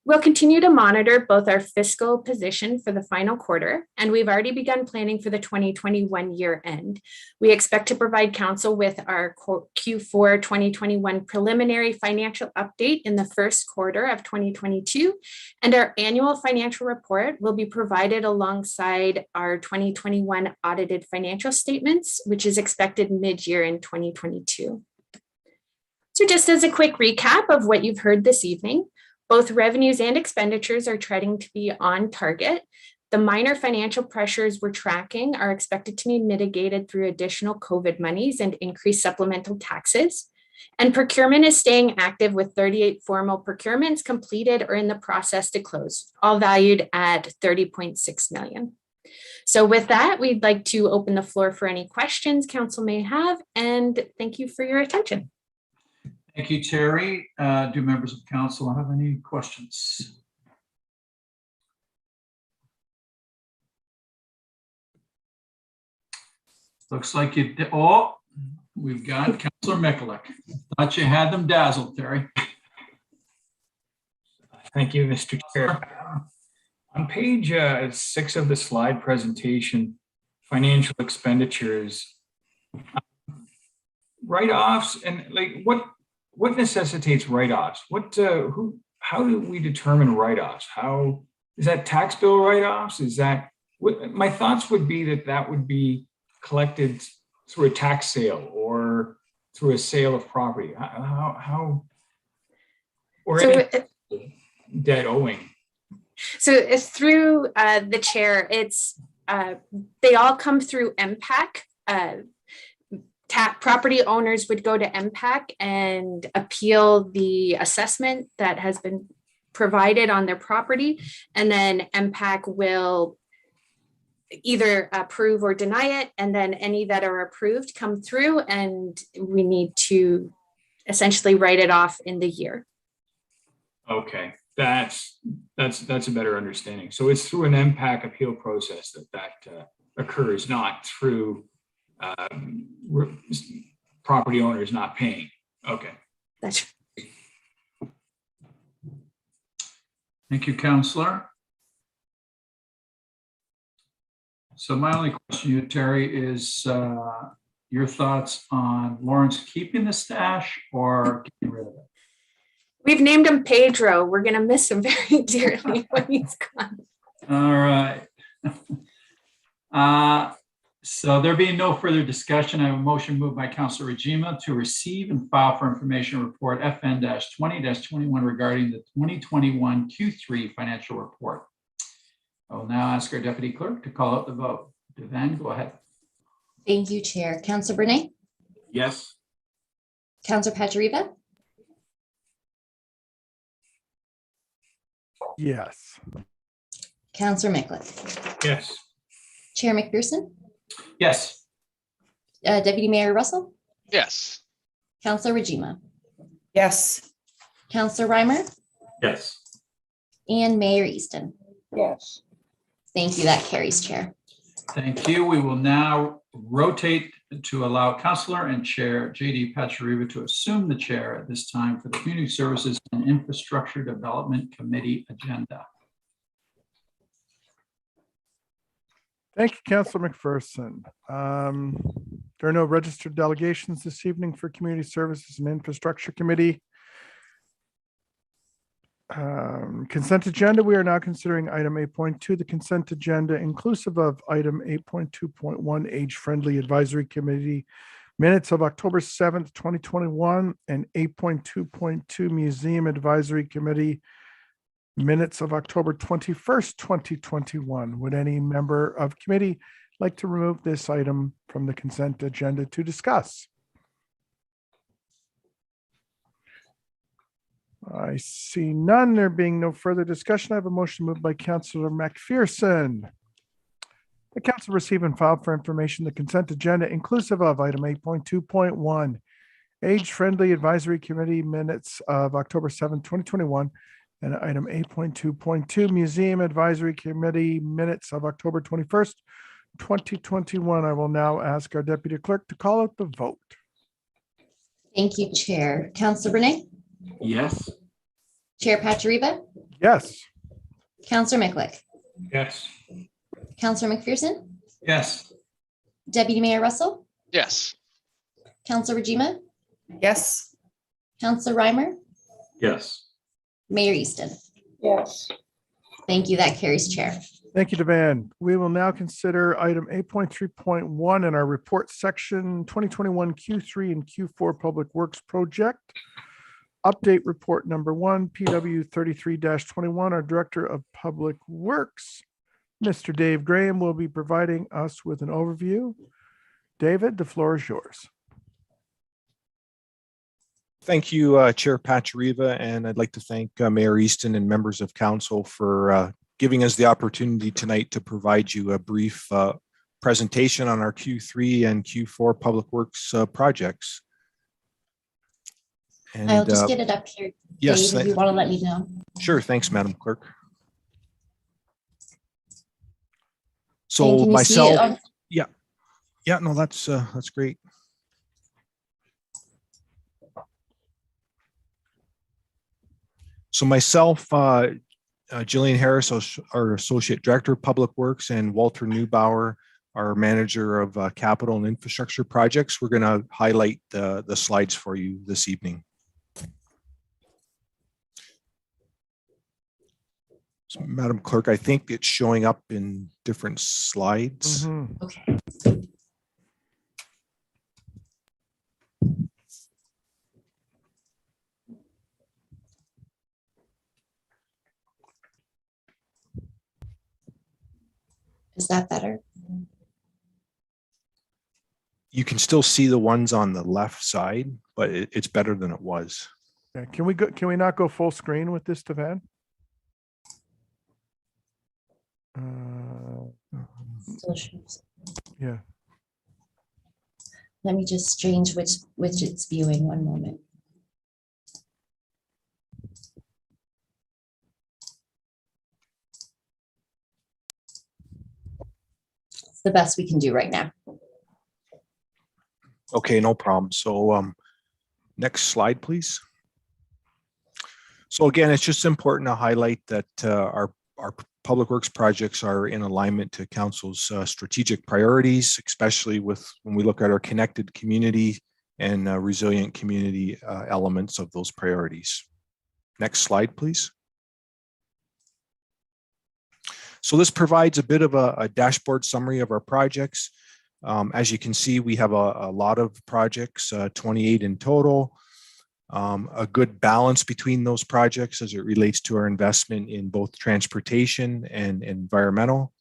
We'll continue to monitor both our fiscal position for the final quarter, and we've already begun planning for the 2021 year end. We expect to provide council with our Q4 2021 preliminary financial update in the first quarter of 2022, and our annual financial report will be provided alongside our 2021 audited financial statements, which is expected mid-year in 2022. So just as a quick recap of what you've heard this evening, both revenues and expenditures are trending to be on target. The minor financial pressures we're tracking are expected to be mitigated through additional COVID monies and increased supplemental taxes. And procurement is staying active with 38 formal procurements completed or in the process to close, all valued at 30.6 million. So with that, we'd like to open the floor for any questions council may have, and thank you for your attention. Thank you, Terry. Do members of council have any questions? Looks like you did. Oh, we've got Councilor Mikulik. Thought you had them dazzled, Terry. Thank you, Mr. Chair. On page 6 of the slide presentation, financial expenditures, write-offs, and like what necessitates write-offs? How do we determine write-offs? How is that tax bill write-offs? Is that my thoughts would be that would be collected through a tax sale or through a sale of property. How or So, debt owing. So it's through the chair. It's they all come through MPAC. Property owners would go to MPAC and appeal the assessment that has been provided on their property, and then MPAC will either approve or deny it, and then any that are approved come through, and we need to essentially write it off in the year. Okay, that's a better understanding. So it's through an MPAC appeal process that occurs, not through property owners not paying. Okay. That's Thank you, Councillor. So my only question to you, Terry, is your thoughts on Lawrence keeping the stash or getting rid of it? We've named him Pedro. We're going to miss him very dearly when he's gone. All right. So there being no further discussion, I have a motion moved by Councillor Regima to receive and file for information report FN-20-21 regarding the 2021 Q3 financial report. I will now ask our deputy clerk to call out the vote. Devan, go ahead. Thank you, Chair. Councillor Bernay, Yes. Councillor Pachariva, Yes. Councillor Mikulik, Yes. Chair McPherson, Yes. Deputy Mayor Russell, Yes. Councillor Regima, Yes. Councillor Reimer, Yes. and Mayor Easton. Yes. Thank you. That carries, Chair. Thank you. We will now rotate to allow Councillor and Chair JD Pachariva to assume the chair at this time for the Community Services and Infrastructure Development Committee agenda. Thank you, Councillor McPherson. There are no registered delegations this evening for Community Services and Infrastructure Committee. Consent agenda, we are now considering item 8.2, the consent agenda inclusive of item 8.2.1 age-friendly advisory committee minutes of October 7th, 2021, and 8.2.2 museum advisory committee minutes of October 21st, 2021. Would any member of committee like to remove this item from the consent agenda to discuss? I see none. There being no further discussion, I have a motion moved by Councillor McPherson. The council receive and file for information the consent agenda inclusive of item 8.2.1 age-friendly advisory committee minutes of October 7, 2021, and item 8.2.2 museum advisory committee minutes of October 21st, 2021. I will now ask our deputy clerk to call out the vote. Thank you, Chair. Councillor Bernay, Yes. Chair Pachariva, Yes. Councillor Mikulik, Yes. Councillor McPherson, Yes. Deputy Mayor Russell, Yes. Councillor Regima, Yes. Councillor Reimer, Yes. Mayor Easton. Yes. Thank you. That carries, Chair. Thank you, Devan. We will now consider item 8.3.1 in our report section, 2021 Q3 and Q4 Public Works Project. Update report number 1, PW 33-21, our Director of Public Works, Mr. Dave Graham, will be providing us with an overview. David, the floor is yours. Thank you, Chair Pachariva, and I'd like to thank Mayor Easton and members of council for giving us the opportunity tonight to provide you a brief presentation on our Q3 and Q4 Public Works projects. And, I'll just get it up here. Yes. Dave, if you want to let me know. Sure. Thanks, Madam Clerk. And So can you see it myself, on- yeah, no, that's great. So myself, Jillian Harris, our Associate Director of Public Works, and Walter Neubauer, our Manager of Capital and Infrastructure Projects. We're going to highlight the slides for you this evening. So, Madam Clerk, I think it's showing up in different slides. Mhm. Okay. Is that better? You can still see the ones on the left side, but it's better than it was. Yeah, can we go? Can we not go full screen with this, Tavan? Still shows. Yeah. Let me just change which it's viewing. One moment. It's the best we can do right now. Okay, no problem. So next slide, please. So again, it's just important to highlight that our public works projects are in alignment to council's strategic priorities, especially with when we look at our connected community and resilient community elements of those priorities. Next slide, please. So this provides a bit of a dashboard summary of our projects. As you can see, we have a lot of projects, 28 in total. A good balance between those projects as it relates to our investment in both transportation and environmental.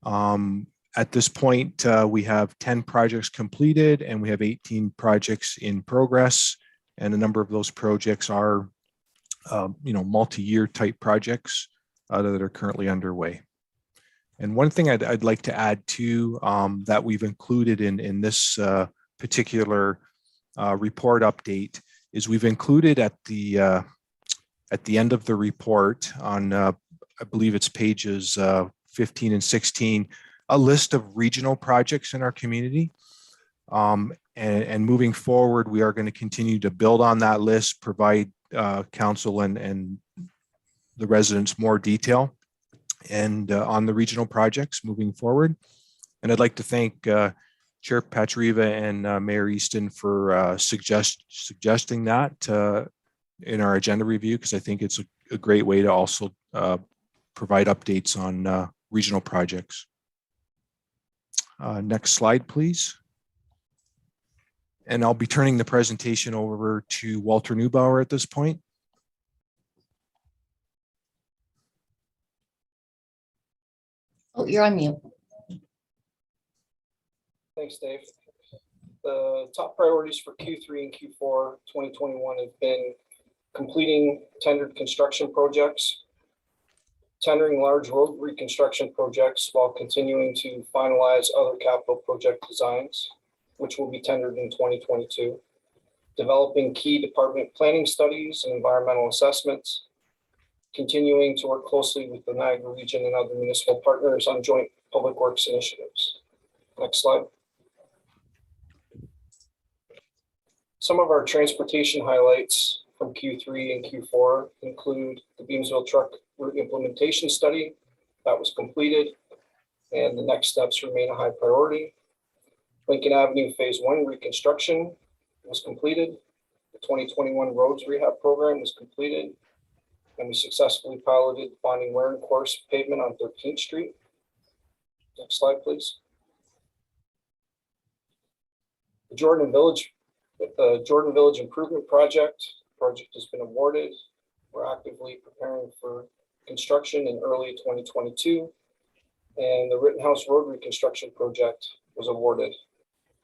At this point, we have 10 projects completed and we have 18 projects in progress. And a number of those projects are, multi-year type projects that are currently underway. And one thing I'd like to add to that we've included in this particular report update is we've included at the end of the report on, I believe it's pages 15 and 16, a list of regional projects in our community. And moving forward, we are going to continue to build on that list, provide council and the residents more detail and on the regional projects moving forward. And I'd like to thank Chair Pachariva and Mayor Easton for suggesting that in our agenda review, because I think it's a great way to also provide updates on regional projects. Next slide, please. And I'll be turning the presentation over to Walter Neubauer at this point. Oh, you're on mute. Thanks, Dave. The top priorities for Q3 and Q4 2021 have been completing tendered construction projects, tendering large road reconstruction projects while continuing to finalize other capital project designs, which will be tendered in 2022, developing key department planning studies and environmental assessments, continuing to work closely with the Niagara region and other municipal partners on joint public works initiatives. Next slide. Some of our transportation highlights from Q3 and Q4 include the Beamsville truck route implementation study that was completed, and the next steps remain a high priority. Lincoln Avenue Phase 1 reconstruction was completed. The 2021 roads rehab program was completed, and we successfully piloted bonding wear and course pavement on 13th Street. Next slide, please. The Jordan Village Improvement Project has been awarded. We're actively preparing for construction in early 2022. And the Rittenhouse Road Reconstruction Project was awarded.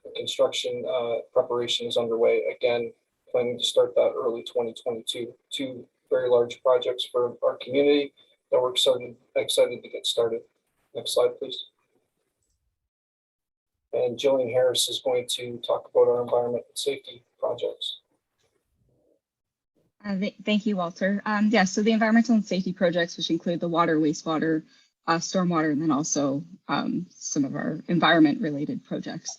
The construction preparation is underway, again, planning to start that early 2022. Two very large projects for our community that we're excited to get started. Next slide, please. And Jillian Harris is going to talk about our environment and safety projects. Thank you, Walter. Yeah, so the environmental and safety projects, which include the water, wastewater, stormwater, and then also some of our environment-related projects.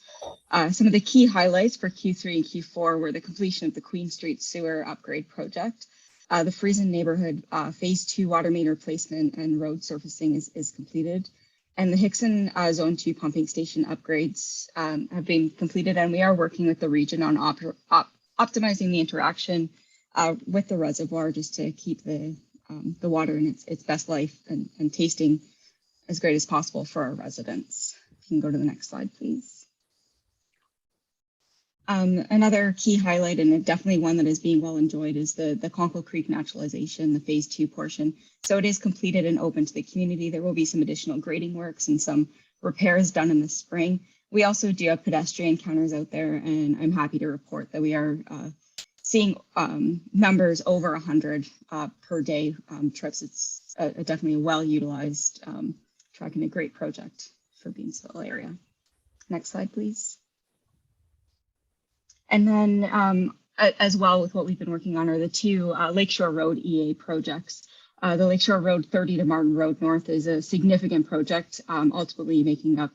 Some of the key highlights for Q3 and Q4 were the completion of the Queen Street Sewer Upgrade Project. The Friesen Neighborhood Phase 2 water main replacement and road surfacing is completed. And the Hickson Zone 2 pumping station upgrades have been completed, and we are working with the region on optimizing the interaction with the reservoir just to keep the water in its best life and tasting as great as possible for our residents. You can go to the next slide, please. Another key highlight, and definitely one that is being well enjoyed, is the Concho Creek Naturalization, the Phase 2 portion. So it is completed and open to the community. There will be some additional grading works and some repairs done in the spring. We also do have pedestrian counters out there, and I'm happy to report that we are seeing numbers over 100 per day trips. It's definitely a well-utilized track and a great project for Beansville area. Next slide, please. And then as well with what we've been working on are the two Lakeshore Road EA projects. The Lakeshore Road 30 to Martin Road North is a significant project, ultimately making up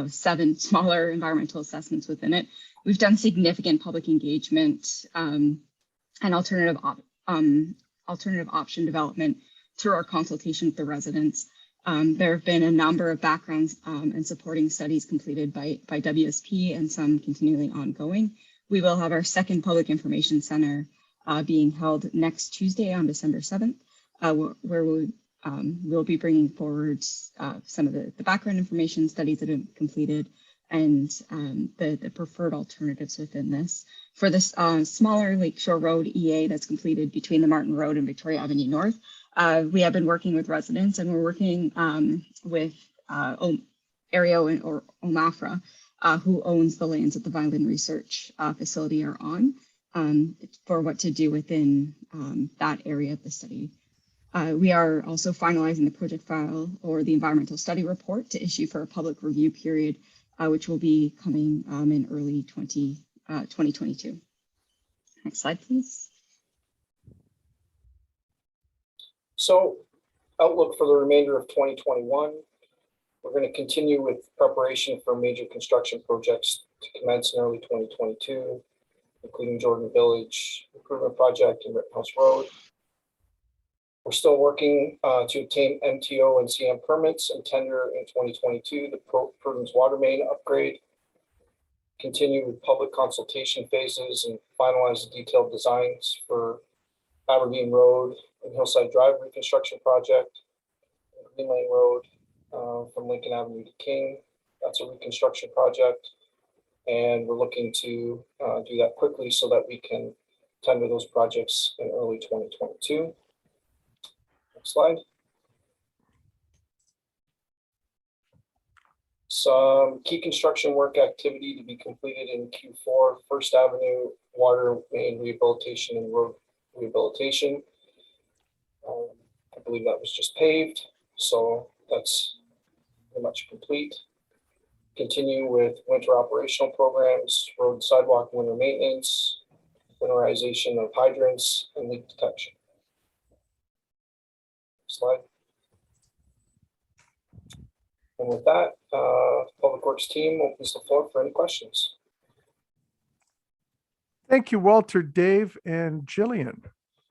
7 smaller environmental assessments within it. We've done significant public engagement and alternative option development through our consultation with the residents. There have been a number of backgrounds and supporting studies completed by WSP and some continually ongoing. We will have our second public information center being held next Tuesday on December 7th, where we'll be bringing forward some of the background information studies that have been completed and the preferred alternatives within this. For this smaller Lakeshore Road EA that's completed between the Martin Road and Victoria Avenue North, we have been working with residents, and we're working with Aereo or OMAFRA, who owns the lands that the Violin Research Facility are on, for what to do within that area of the study. We are also finalizing the project file or the environmental study report to issue for a public review period, which will be coming in early 2022. Next slide, please. So, outlook for the remainder of 2021. We're going to continue with preparation for major construction projects to commence in early 2022, including Jordan Village Improvement Project and Rittenhouse Road. We're still working to obtain MTO and CM permits and tender in 2022, the Prudence Water Main upgrade. Continue with public consultation phases and finalize the detailed designs for Aberdeen Road and Hillside Drive reconstruction project, Green Lane Road from Lincoln Avenue to King. That's a reconstruction project. And we're looking to do that quickly so that we can tender those projects in early 2022. Next slide. Some key construction work activity to be completed in Q4, First Avenue water main rehabilitation and road rehabilitation. I believe that was just paved, so that's pretty much complete. Continue with winter operational programs, road sidewalk winter maintenance, winterization of hydrants, and leak detection. Slide. And with that, Public Works team opens the floor for any questions. Thank you, Walter, Dave, and Jillian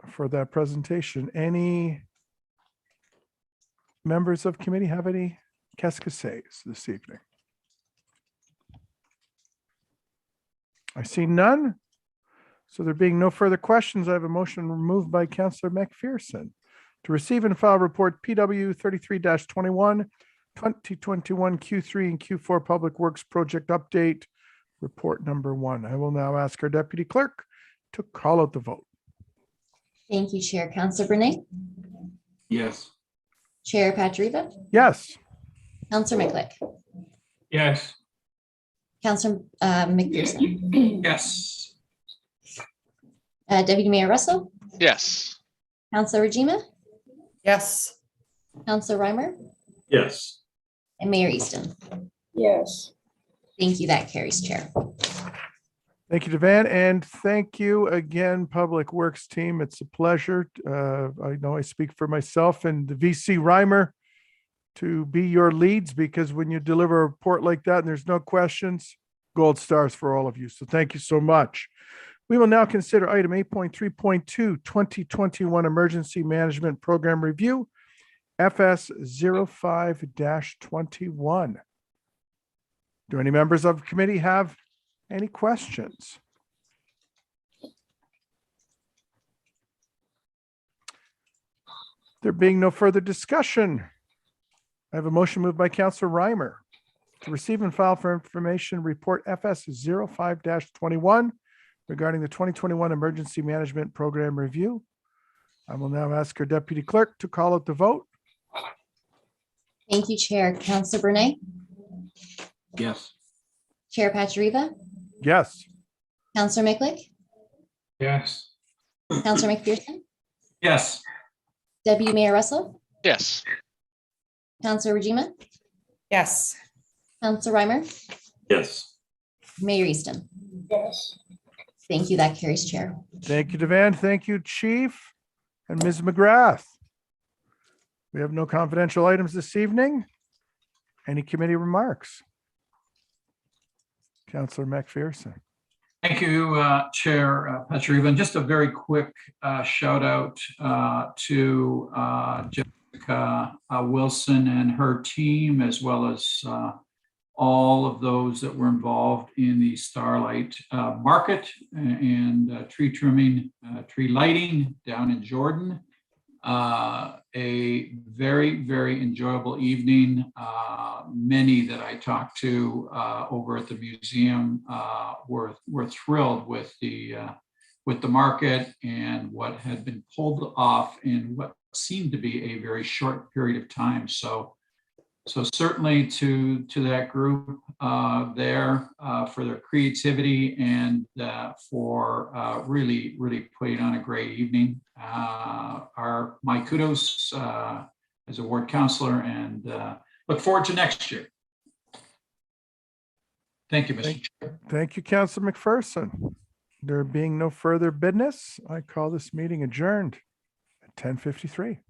for that presentation. Any members of committee have any cascades this evening? I see none. So there being no further questions, I have a motion moved by Councillor McPherson to receive and file report PW 33-21, 2021 Q3 and Q4 Public Works Project Update, report number 1. I will now ask our deputy clerk to call out the vote. Thank you, Chair. Councillor Bernay, Yes. Chair Patriva, Yes. Councillor Micklick, Yes. Councillor McPherson, Yes. Deputy Mayor Russell, Yes. Councilor Rajima, Yes. Councilor Reimer, Yes. and Mayor Easton. Yes. Thank you. That carries, Chair. Thank you, Devan, and thank you again, Public Works team. It's a pleasure. I know I speak for myself and the VC Reimer to be your leads, because when you deliver a report like that and there's no questions, gold stars for all of you. So thank you so much. We will now consider item 8.3.2, 2021 Emergency Management Program Review, FS 05-21. Do any members of the committee have any questions? There being no further discussion, I have a motion moved by Councilor Reimer to receive and file for information report FS 05-21 regarding the 2021 Emergency Management Program Review. I will now ask our Deputy Clerk to call out the vote. Thank you, Chair. Councilor Bernay, Yes. Chair Pachariva, Yes. Councilor Miklick, Yes. Councilor McPherson, Yes. Deputy Mayor Russell, Yes. Councilor Rajima, Yes. Councilor Reimer, Yes. Mayor Easton. Yes. Thank you. That carries, Chair. Thank you, Devan. Thank you, Chief. And Ms. McGrath. We have no confidential items this evening. Any committee remarks? Councilor McPherson. Thank you, Chair Pachariva. And just a very quick shout out to Jessica Wilson and her team, as well as all of those that were involved in the Starlight Market and tree trimming, tree lighting down in Jordan. A very, very enjoyable evening. Many that I talked to over at the museum were thrilled with the market and what had been pulled off in what seemed to be a very short period of time. So certainly to that group there for their creativity and for really putting on a great evening. My kudos as a ward councillor, and look forward to next year. Thank you, Mr. Chair. Thank you, Councilor McPherson. There being no further business, I call this meeting adjourned at 10:53.